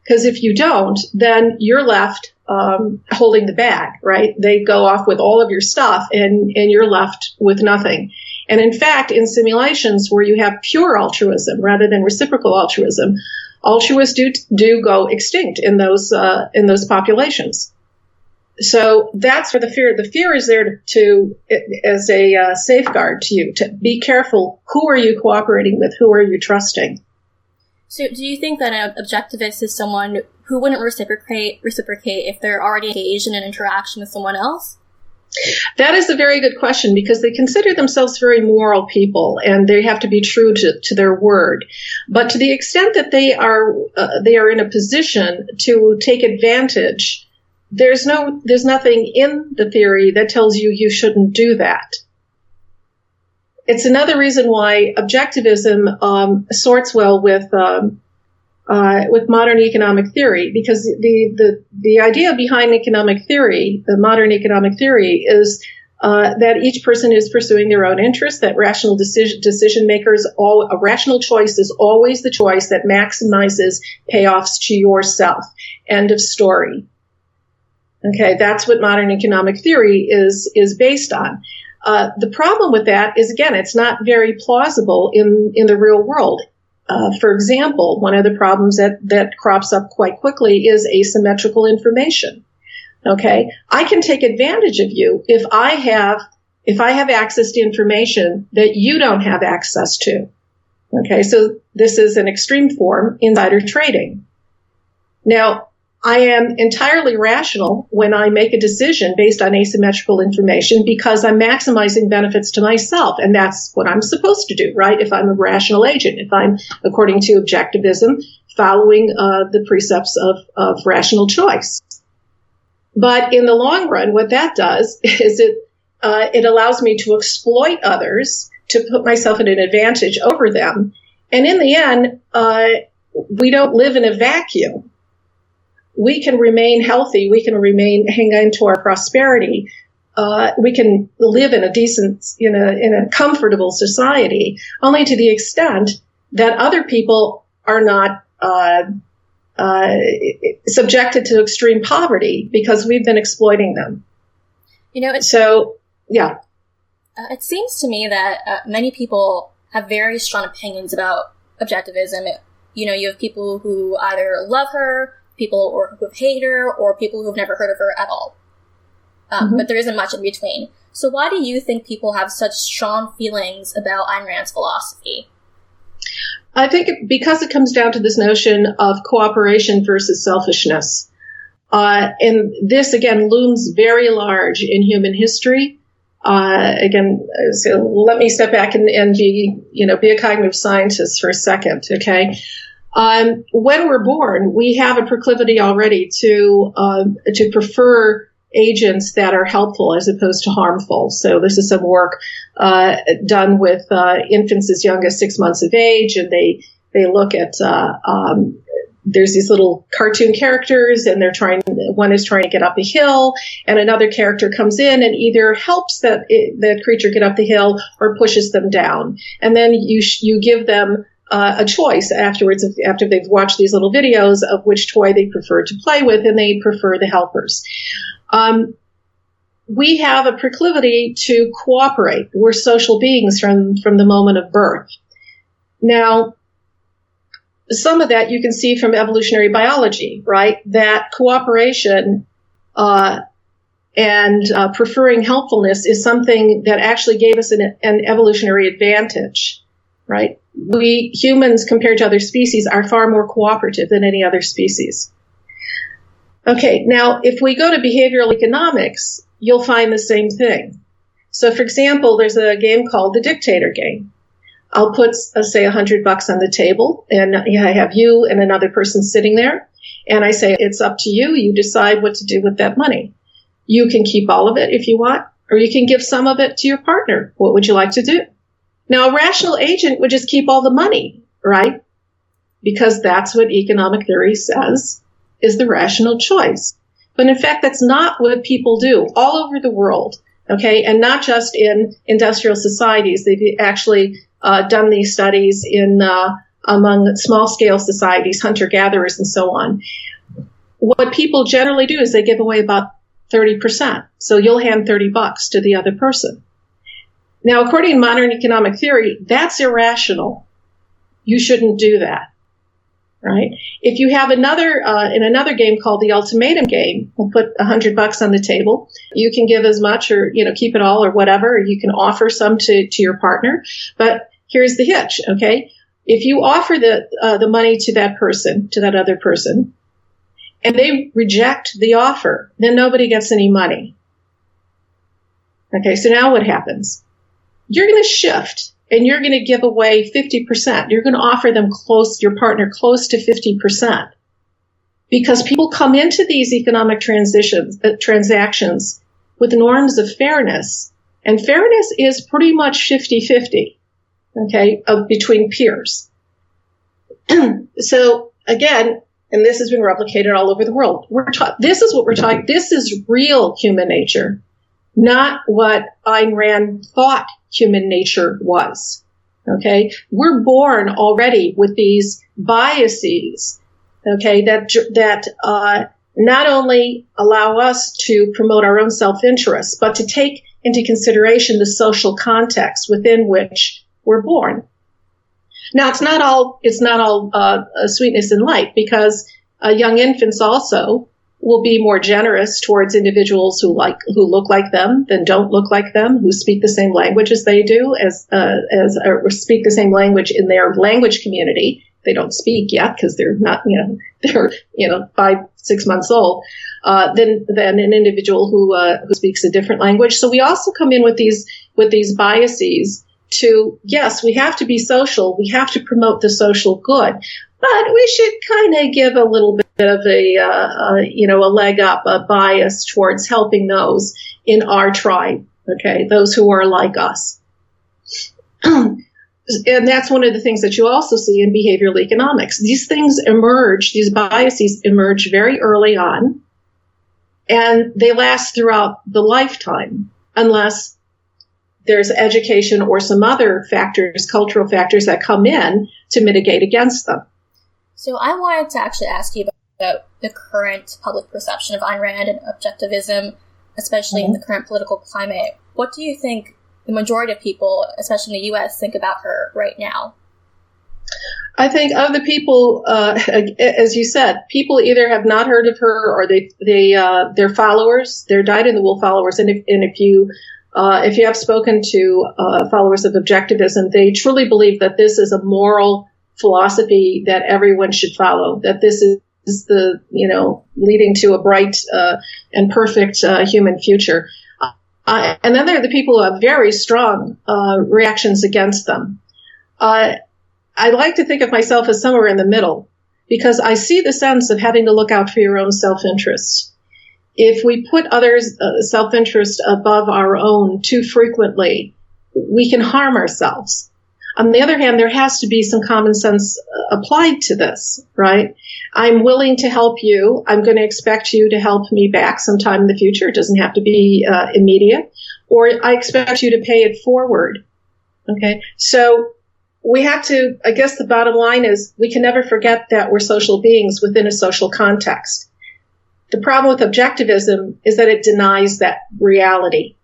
Because if you don't, then you're left holding the bag, right? They go off with all of your stuff and you're left with nothing. And in fact, in simulations where you have pure altruism rather than reciprocal altruism, altruists do go extinct in those populations. So that's where the fear. The fear is there as a safeguard to you, to be careful. Who are you cooperating with? Who are you trusting? So do you think that an objectivist is someone who wouldn't reciprocate if they're already engaged in an interaction with someone else? That is a very good question, because they consider themselves very moral people and they have to be true to their word. But to the extent that they are in a position to take advantage, there's nothing in the theory that tells you shouldn't do that. It's another reason why objectivism sorts well with modern economic theory, because the idea behind economic theory, the modern economic theory, is that each person is pursuing their own interests, that rational decision makers, a rational choice is always the choice that maximizes payoffs to yourself. End of story. Okay, that's what modern economic theory is based on. The problem with that is, again, it's not very plausible in the real world. For example, one of the problems that crops up quite quickly is asymmetrical information. Okay, I can take advantage of you if I have access to information that you don't have access to. Okay, so this is an extreme form, insider trading. Now, I am entirely rational when I make a decision based on asymmetrical information because I'm maximizing benefits to myself. And that's what I'm supposed to do, right? If I'm a rational agent, if I'm, according to objectivism, following the precepts of rational choice. But in the long run, what that does is it allows me to exploit others, to put myself at an advantage over them. And in the end, we don't live in a vacuum. We can remain healthy. We can hang on to our prosperity. We can live in a decent, in a comfortable society, only to the extent that other people are not subjected to extreme poverty because we've been exploiting them. Yeah. It seems to me that many people have very strong opinions about objectivism. You have people who either love her, people who hate her, or people who've never heard of her at all. But there isn't much in between. So why do you think people have such strong feelings about Ayn Rand's philosophy? I think because it comes down to this notion of cooperation versus selfishness. And this, again, looms very large in human history. So let me step back and be a cognitive scientist for a second, okay? When we're born, we have a proclivity already to prefer agents that are helpful as opposed to harmful. So this is some work done with infants as young as 6 months of age, and they look at there's these little cartoon characters, and one is trying to get up a hill, and another character comes in and either helps that creature get up the hill or pushes them down. And then you give them a choice afterwards, after they've watched these little videos, of which toy they prefer to play with, and they prefer the helpers. We have a proclivity to cooperate. We're social beings from the moment of birth. Now, some of that you can see from evolutionary biology, right? That cooperation and preferring helpfulness is something that actually gave us an evolutionary advantage, right? We humans, compared to other species, are far more cooperative than any other species. Okay, now if we go to behavioral economics, you'll find the same thing. So, for example, there's a game called the Dictator game. I'll put, say, $100 on the table, and I have you and another person sitting there, and I say, it's up to you. You decide what to do with that money. You can keep all of it if you want, or you can give some of it to your partner. What would you like to do? Now, a rational agent would just keep all the money, right? Because that's what economic theory says is the rational choice. But in fact, that's not what people do all over the world, okay? And not just in industrial societies. They've actually done these studies among small-scale societies, hunter-gatherers, and so on. What people generally do is they give away about 30%. So you'll hand $30 to the other person. Now, according to modern economic theory, that's irrational. You shouldn't do that, right? If you have in another game called the ultimatum game, we'll put $100 on the table. You can give as much, or keep it all, or whatever. Or you can offer some to your partner. But here's the hitch, okay? If you offer the money to that person, to that other person, and they reject the offer, then nobody gets any money. Okay, so now what happens? You're going to shift, and you're going to give away 50%. You're going to offer them your partner close to 50%. Because people come into these economic transactions with norms of fairness, and fairness is pretty much 50-50, okay, between peers. So, again, and this has been replicated all over the world. This is what we're talking. This is real human nature, not what Ayn Rand thought human nature was. Okay, we're born already with these biases. Okay, that not only allow us to promote our own self-interest, but to take into consideration the social context within which we're born. Now, it's not all sweetness and light, because young infants also will be more generous towards individuals who look like them than don't look like them, who speak the same language as they do, or speak the same language in their language community. They don't speak yet because they're not, they're 5-6 months old. Than an individual who speaks a different language. So we also come in with these biases. To, yes, we have to be social. We have to promote the social good, but we should kind of give a little bit of a leg up, a bias towards helping those in our tribe. Okay, those who are like us. And that's one of the things that you also see in behavioral economics. These things emerge, these biases emerge very early on, and they last throughout the lifetime, unless there's education or some other factors, cultural factors, that come in to mitigate against them. So I wanted to actually ask you about the current public perception of Ayn Rand and objectivism, especially in the current political climate. What do you think the majority of people, especially in the U.S., think about her right now? I think of the people, as you said, people either have not heard of her, or they're followers, they're dyed-in-the-wool followers, and if you have spoken to followers of objectivism, they truly believe that this is a moral philosophy that everyone should follow, that this is the, leading to a bright and perfect human future. And then there are the people who have very strong reactions against them. I like to think of myself as somewhere in the middle, because I see the sense of having to look out for your own self-interest. if we put others' self-interest above our own too frequently, we can harm ourselves. On the other hand, there has to be some common sense applied to this, right? I'm willing to help you. I'm going to expect you to help me back sometime in the future. It doesn't have to be immediate. Or I expect you to pay it forward. Okay? So we have to, I guess the bottom line is we can never forget that we're social beings within a social context. The problem with objectivism is that it denies that reality.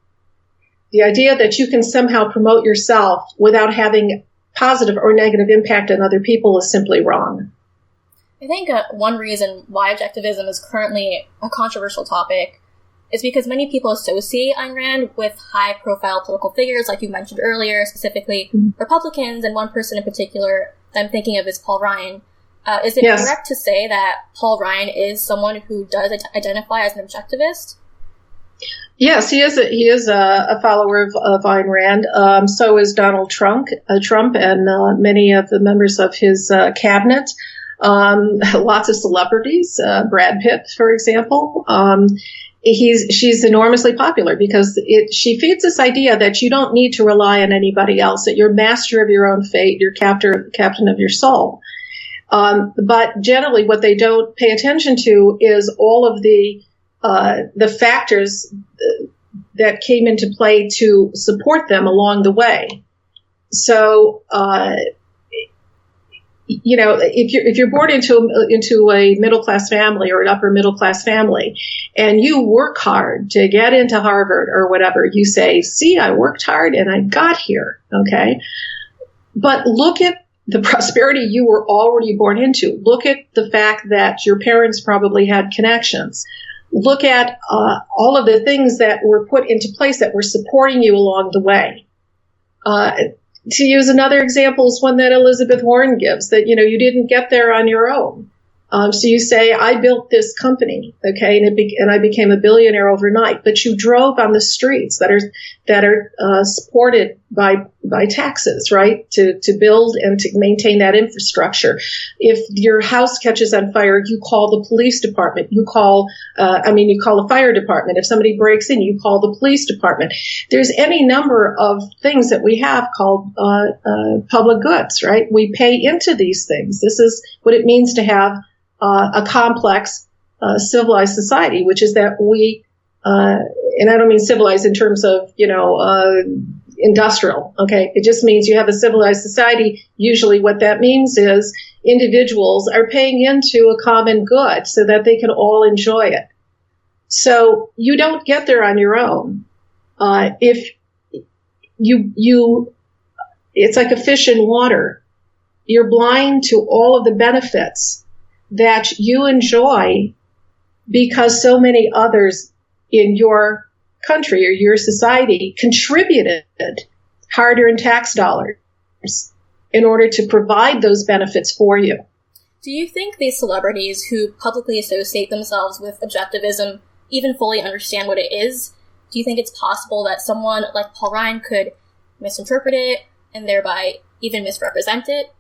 The idea that you can somehow promote yourself without having positive or negative impact on other people is simply wrong. I think one reason why objectivism is currently a controversial topic is because many people associate Ayn Rand with high-profile political figures, like you mentioned earlier, specifically Republicans, and one person in particular that I'm thinking of is Paul Ryan. Is it correct to say that Paul Ryan is someone who does identify as an objectivist? Yes, he is a follower of Ayn Rand. So is Donald Trump, and many of the members of his cabinet. Lots of celebrities, Brad Pitt, for example. She's enormously popular because she feeds this idea that you don't need to rely on anybody else, that you're master of your own fate, you're captain of your soul. But generally, what they don't pay attention to is all of the factors that came into play to support them along the way. So, if you're born into a middle class family or an upper middle class family, and you work hard to get into Harvard or whatever, you say, "See, I worked hard and I got here." Okay, but look at the prosperity you were already born into. Look at the fact that your parents probably had connections. Look at all of the things that were put into place that were supporting you along the way. To use another example is one that Elizabeth Warren gives, that, you didn't get there on your own. So you say, I built this company, okay, and I became a billionaire overnight, but you drove on the streets that are supported by taxes, right, to build and to maintain that infrastructure. If your house catches on fire, you call the police department. You call the fire department. If somebody breaks in, you call the police department. There's any number of things that we have called public goods, right? We pay into these things. This is what it means to have a complex, civilized society, which is that we, and I don't mean civilized in terms of, industrial, okay? It just means you have a civilized society. Usually what that means is individuals are paying into a common good so that they can all enjoy it. So you don't get there on your own. If it's like a fish in water. You're blind to all of the benefits that you enjoy because so many others in your country or your society contributed hard-earned tax dollars in order to provide those benefits for you. Do you think these celebrities who publicly associate themselves with objectivism even fully understand what it is? Do you think it's possible that someone like Paul Ryan could misinterpret it and thereby even misrepresent it?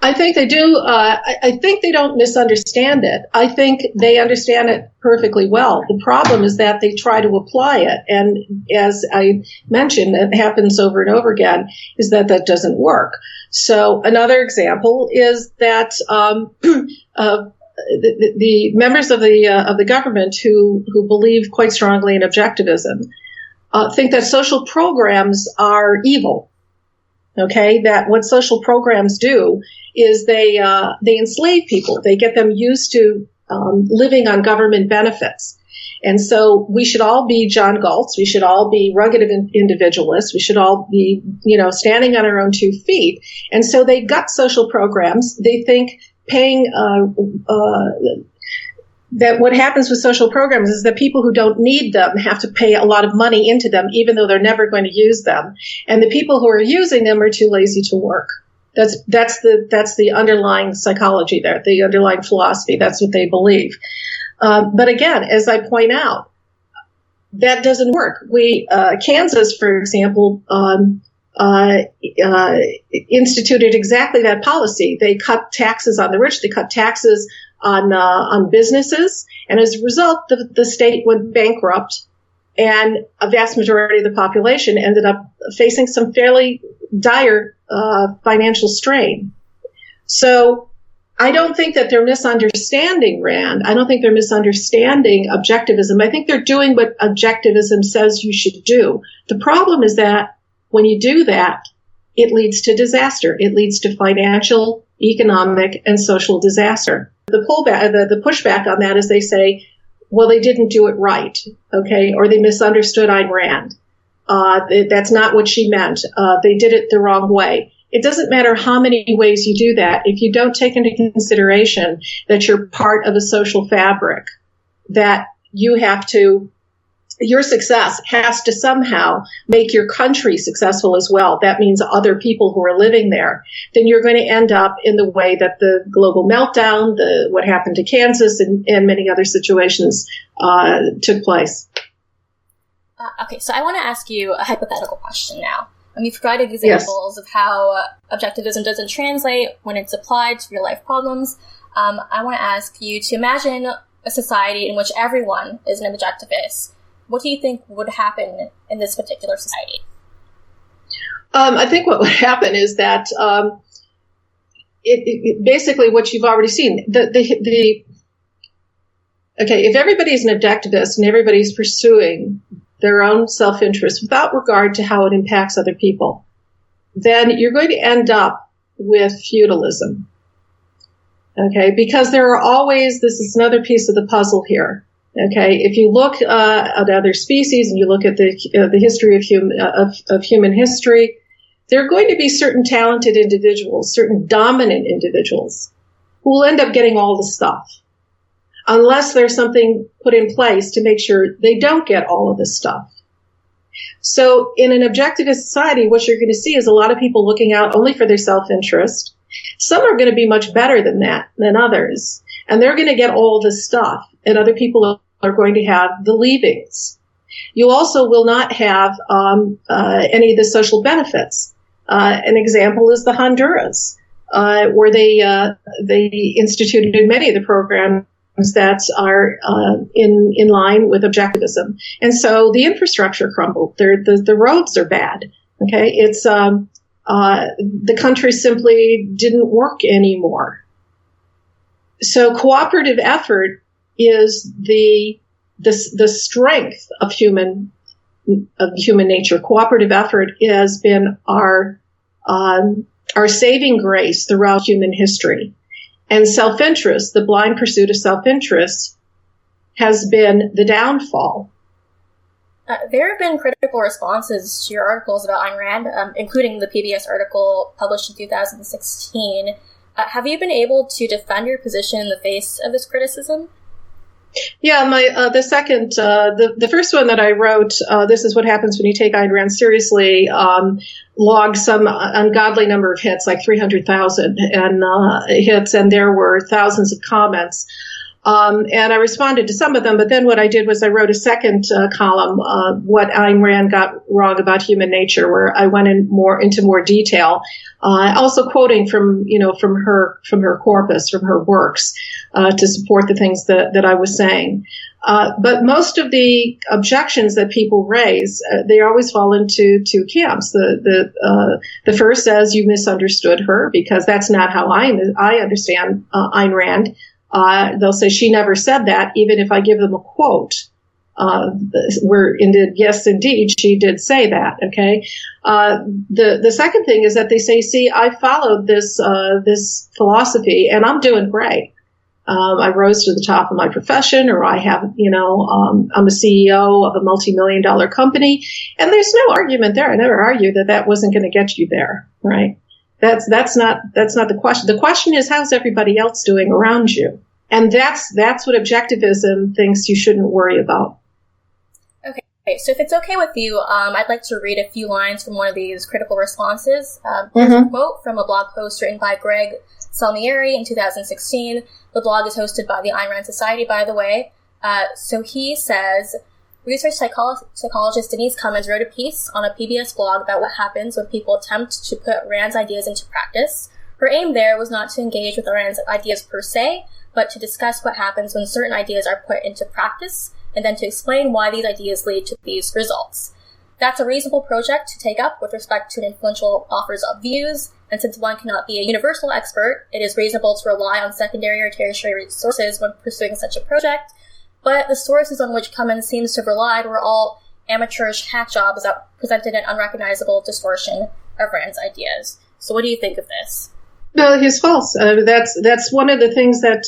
I think they do. I think they don't misunderstand it. I think they understand it perfectly well. The problem is that they try to apply it. And as I mentioned, it happens over and over again, is that doesn't work. So another example is that the members of the government who believe quite strongly in objectivism think that social programs are evil. Okay, that what social programs do is they enslave people. They get them used to living on government benefits. And so we should all be John Galt's. We should all be rugged individualists. We should all be, standing on our own 2 feet. And so they gut social programs. They think paying that what happens with social programs is that people who don't need them have to pay a lot of money into them, even though they're never going to use them. And the people who are using them are too lazy to work. That's the underlying psychology there, the underlying philosophy. That's what they believe. But again, as I point out, that doesn't work. Kansas, for example, instituted exactly that policy. They cut taxes on the rich. They cut taxes on businesses. And as a result, the state went bankrupt, and a vast majority of the population ended up facing some fairly dire financial strain. So I don't think that they're misunderstanding Rand. I don't think they're misunderstanding objectivism. I think they're doing what objectivism says you should do. The problem is that when you do that, it leads to disaster. It leads to financial, economic, and social disaster. The pushback on that is they say, well, they didn't do it right, okay, or they misunderstood Ayn Rand. That's not what she meant. They did it the wrong way. It doesn't matter how many ways you do that. If you don't take into consideration that you're part of a social fabric, that your success has to somehow make your country successful as well. That means other people who are living there. Then you're going to end up in the way that the global meltdown, what happened to Kansas and many other situations took place. Okay, so I want to ask you a hypothetical question now. You've provided examples of how objectivism doesn't translate when it's applied to real-life problems. I want to ask you to imagine a society in which everyone is an objectivist. What do you think would happen in this particular society? I think what would happen is that it basically what you've already seen. If everybody's an objectivist and everybody's pursuing their own self-interest without regard to how it impacts other people, then you're going to end up with feudalism. Okay, because there are always, this is another piece of the puzzle here. Okay, if you look at other species and you look at the history of human history, there are going to be certain talented individuals, certain dominant individuals, who will end up getting all the stuff, unless there's something put in place to make sure they don't get all of this stuff. So in an objectivist society, what you're going to see is a lot of people looking out only for their self-interest. Some are going to be much better than others, and they're going to get all this stuff, and other people are going to have the leavings. You also will not have any of the social benefits. An example is the Honduras, where they instituted many of the programs that are in line with objectivism, and so the infrastructure crumbled. The roads are bad. Okay, it's the country simply didn't work anymore. So cooperative effort is the strength of human nature. Cooperative effort has been our saving grace throughout human history. And self-interest, the blind pursuit of self-interest, has been the downfall. There have been critical responses to your articles about Ayn Rand, including the PBS article published in 2016. Have you been able to defend your position in the face of this criticism? Yeah, the first one that I wrote, this is what happens when you take Ayn Rand seriously, logged some ungodly number of hits, like 300,000 hits, and there were thousands of comments. And I responded to some of them, but then what I did was I wrote a second column, what Ayn Rand got wrong about human nature, where I went into more detail, also quoting from her corpus, from her works, to support the things that I was saying. But most of the objections that people raise, they always fall into two camps. The first says you misunderstood her, because that's not how I understand Ayn Rand. They'll say she never said that, even if I give them a quote. Yes, indeed, she did say that. Okay. The second thing is that they say, see, I followed this philosophy and I'm doing great. I rose to the top of my profession, or I have, I'm a CEO of a multi-million-dollar company, and there's no argument there. I never argued that wasn't going to get you there, right? That's not the question. The question is, how's everybody else doing around you? And that's what objectivism thinks you shouldn't worry about. Okay, so if it's okay with you, I'd like to read a few lines from one of these critical responses. Here's a quote from a blog post written by Greg Salmieri in 2016. The blog is hosted by the Ayn Rand Society, by the way. So he says, research psychologist Denise Cummins wrote a piece on a PBS blog about what happens when people attempt to put Rand's ideas into practice. Her aim there was not to engage with Rand's ideas per se, but to discuss what happens when certain ideas are put into practice, and then to explain why these ideas lead to these results. That's a reasonable project to take up with respect to an influential author's views, and since one cannot be a universal expert, it is reasonable to rely on secondary or tertiary sources when pursuing such a project, but the sources on which Cummins seems to have relied were all amateurish hack jobs that presented an unrecognizable distortion of Rand's ideas. So what do you think of this? No, he's false. That's one of the things that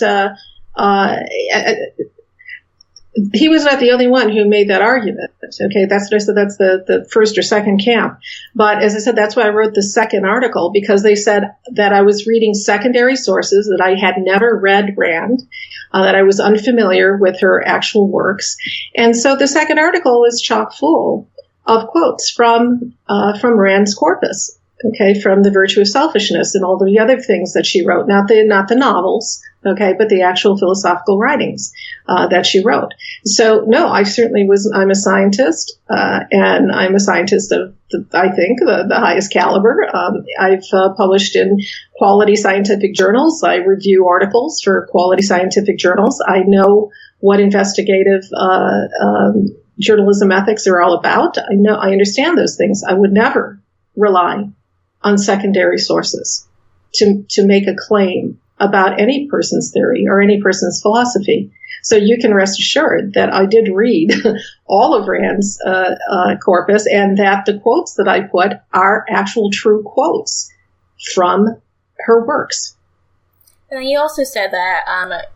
he was not the only one who made that argument. Okay, that's what I said. That's the first or second camp. But as I said, that's why I wrote the second article, because they said that I was reading secondary sources, that I had never read Rand, that I was unfamiliar with her actual works, and so the second article is chock full of quotes from Rand's corpus. Okay, from The Virtue of Selfishness and all the other things that she wrote, not the novels, okay, but the actual philosophical writings that she wrote. So, no, I'm a scientist, and I'm a scientist of, I think, the highest caliber. I've published in quality scientific journals. I review articles for quality scientific journals. I know what investigative journalism ethics are all about. I understand those things. I would never rely on secondary sources to make a claim about any person's theory or any person's philosophy. So you can rest assured that I did read all of Rand's corpus, and that the quotes that I put are actual true quotes from her works. And then you also said that,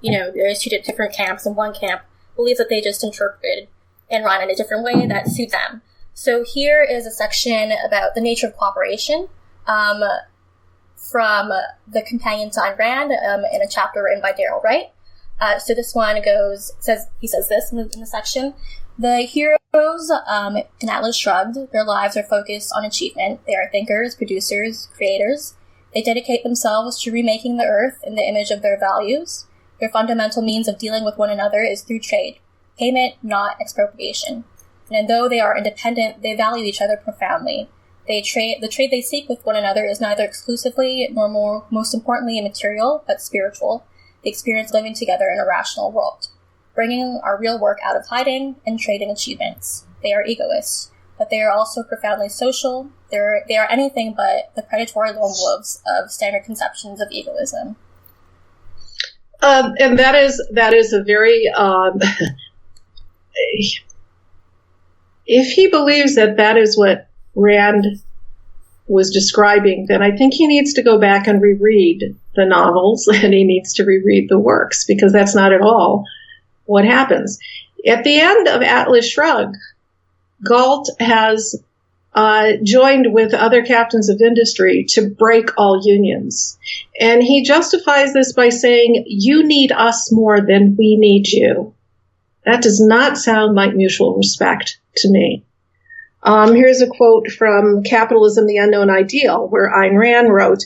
there's two different camps, and one camp believes that they just interpreted Ayn Rand in a different way that suits them. So here is a section about the nature of cooperation, from the companion to Ayn Rand, in a chapter written by Daryl Wright. So this one he says this in the section: the heroes in Atlas Shrugged, their lives are focused on achievement. They are thinkers, producers, creators. They dedicate themselves to remaking the earth in the image of their values. Their fundamental means of dealing with one another is through trade, payment, not expropriation. And though they are independent, they value each other profoundly. The trade they seek with one another is neither exclusively nor most importantly immaterial, but spiritual, the experience living together in a rational world, bringing our real work out of hiding and trading achievements. They are egoists, but they are also profoundly social. They are anything but the predatory lone wolves of standard conceptions of egoism. And that is a very if he believes that is what Rand was describing, then I think he needs to go back and reread the novels, and he needs to reread the works, because that's not at all what happens. At the end of Atlas Shrugged, Galt has joined with other captains of industry to break all unions. And he justifies this by saying, you need us more than we need you. That does not sound like mutual respect to me. Here's a quote from Capitalism, the Unknown Ideal, where Ayn Rand wrote,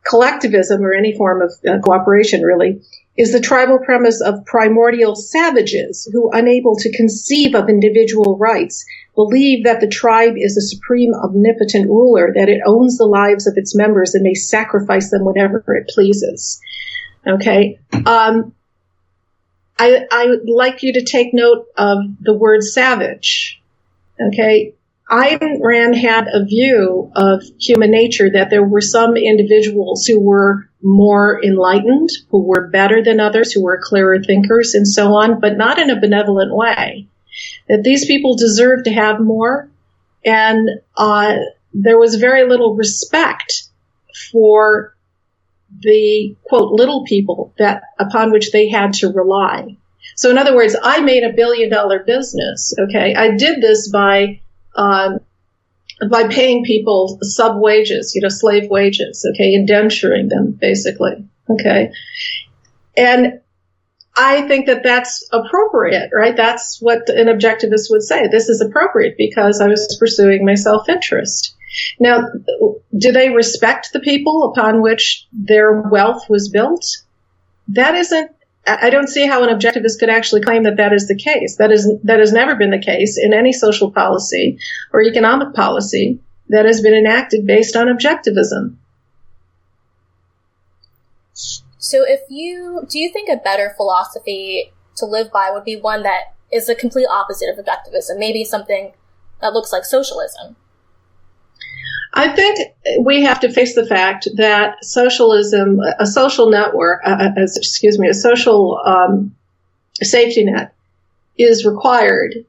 collectivism, or any form of cooperation really, is the tribal premise of primordial savages who, unable to conceive of individual rights, believe that the tribe is a supreme omnipotent ruler, that it owns the lives of its members and may sacrifice them whenever it pleases. Okay. I would like you to take note of the word savage. Okay. Ayn Rand had a view of human nature that there were some individuals who were more enlightened, who were better than others, who were clearer thinkers and so on, but not in a benevolent way. That these people deserved to have more, and there was very little respect for the, quote, little people that upon which they had to rely. So in other words, I made $1 billion business, okay? I did this by paying people sub-wages, slave wages, okay, indenturing them, basically, okay? And I think that that's appropriate, right? That's what an objectivist would say. This is appropriate because I was pursuing my self-interest. Now, do they respect the people upon which their wealth was built? I don't see how an objectivist could actually claim that is the case. That has never been the case in any social policy or economic policy that has been enacted based on objectivism. So do you think a better philosophy to live by would be one that is the complete opposite of objectivism, maybe something that looks like socialism? I think we have to face the fact that socialism, a social network, a social safety net is required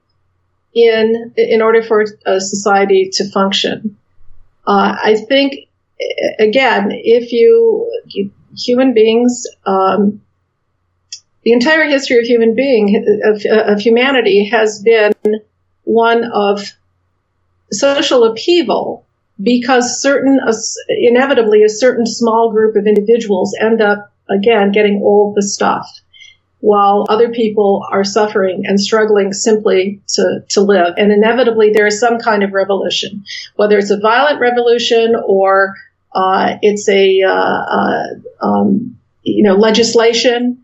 in order for a society to function. I think, again, human beings, the entire history of humanity has been one of social upheaval, because inevitably a certain small group of individuals end up, again, getting all the stuff, while other people are suffering and struggling simply to live. And inevitably there is some kind of revolution, whether it's a violent revolution or it's legislation.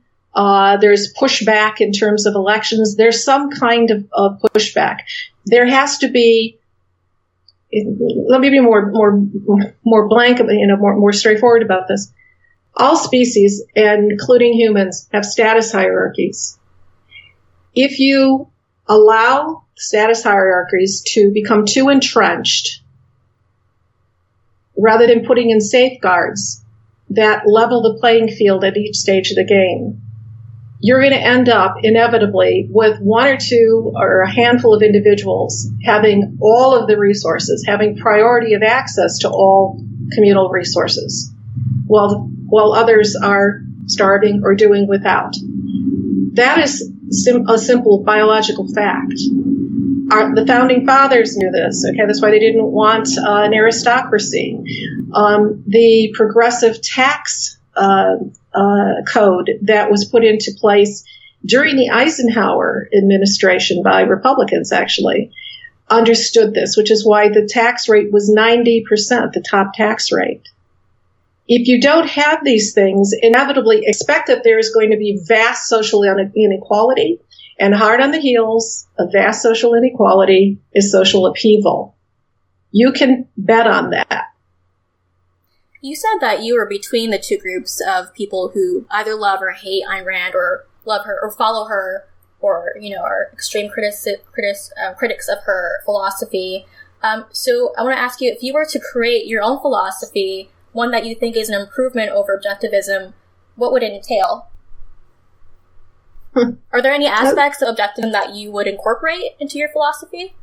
There's pushback in terms of elections. There's some kind of pushback. There has to be. Let me be more blank, more straightforward about this. All species, including humans, have status hierarchies. If you allow status hierarchies to become too entrenched, rather than putting in safeguards that level the playing field at each stage of the game, you're going to end up inevitably with one or two or a handful of individuals having all of the resources, having priority of access to all communal resources, while others are starving or doing without. That is a simple biological fact. The founding fathers knew this. Okay, that's why they didn't want an aristocracy. The progressive tax code that was put into place during the Eisenhower administration by Republicans actually understood this, which is why the tax rate was 90%, the top tax rate. If you don't have these things, inevitably expect that there is going to be vast social inequality, and hard on the heels of vast social inequality is social upheaval. You can bet on that. You said that you were between the two groups of people who either love or hate Ayn Rand, or love her or follow her, or are extreme critics of her philosophy. So I want to ask you, if you were to create your own philosophy, one that you think is an improvement over objectivism, what would it entail? Are there any aspects of objectivism that you would incorporate into your philosophy?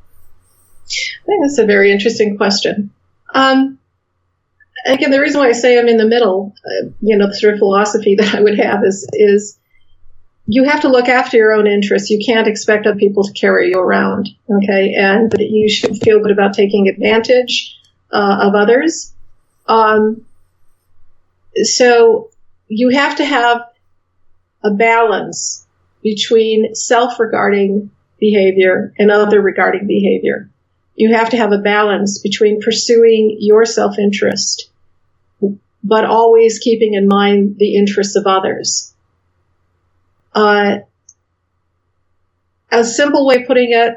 I think that's a very interesting question. Again, the reason why I say I'm in the middle, the sort of philosophy that I would have is you have to look after your own interests. You can't expect other people to carry you around, okay? And you should feel good about taking advantage of others. So you have to have a balance between self-regarding behavior and other-regarding behavior. You have to have a balance between pursuing your self-interest, but always keeping in mind the interests of others. A simple way of putting it,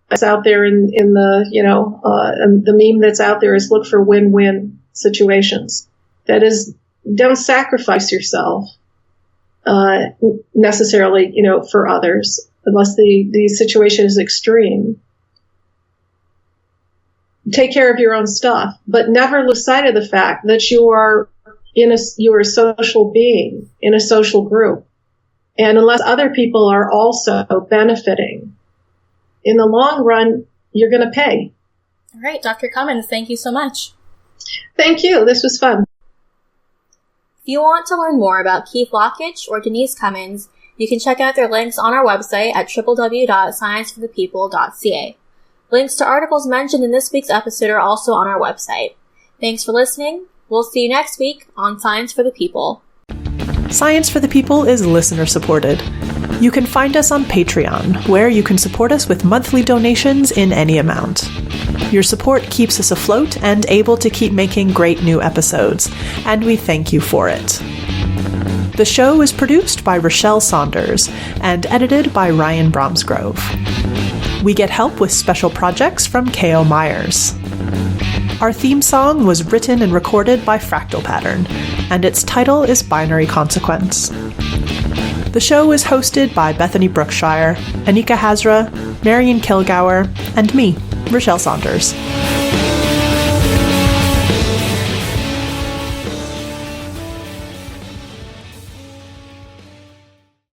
that's out there in the meme that's out there is look for win-win situations. That is, don't sacrifice yourself necessarily, for others, unless the situation is extreme. Take care of your own stuff, but never lose sight of the fact that you are a social being in a social group. And unless other people are also benefiting, in the long run, you're going to pay. All right, Dr. Cummins, thank you so much. Thank you. This was fun. If you want to learn more about Keith Lockitch or Denise Cummins, you can check out their links on our website at www.scienceforthepeople.ca. Links to articles mentioned in this week's episode are also on our website. Thanks for listening. We'll see you next week on Science for the People. Science for the People is listener-supported. You can find us on Patreon, where you can support us with monthly donations in any amount. Your support keeps us afloat and able to keep making great new episodes, and we thank you for it. The show is produced by Rochelle Saunders and edited by Ryan Bromsgrove. We get help with special projects from K.O. Myers. Our theme song was written and recorded by Fractal Pattern, and its title is Binary Consequence. The show is hosted by Bethany Brookshire, Anika Hazra, Marion Kilgour, and me, Rochelle Saunders.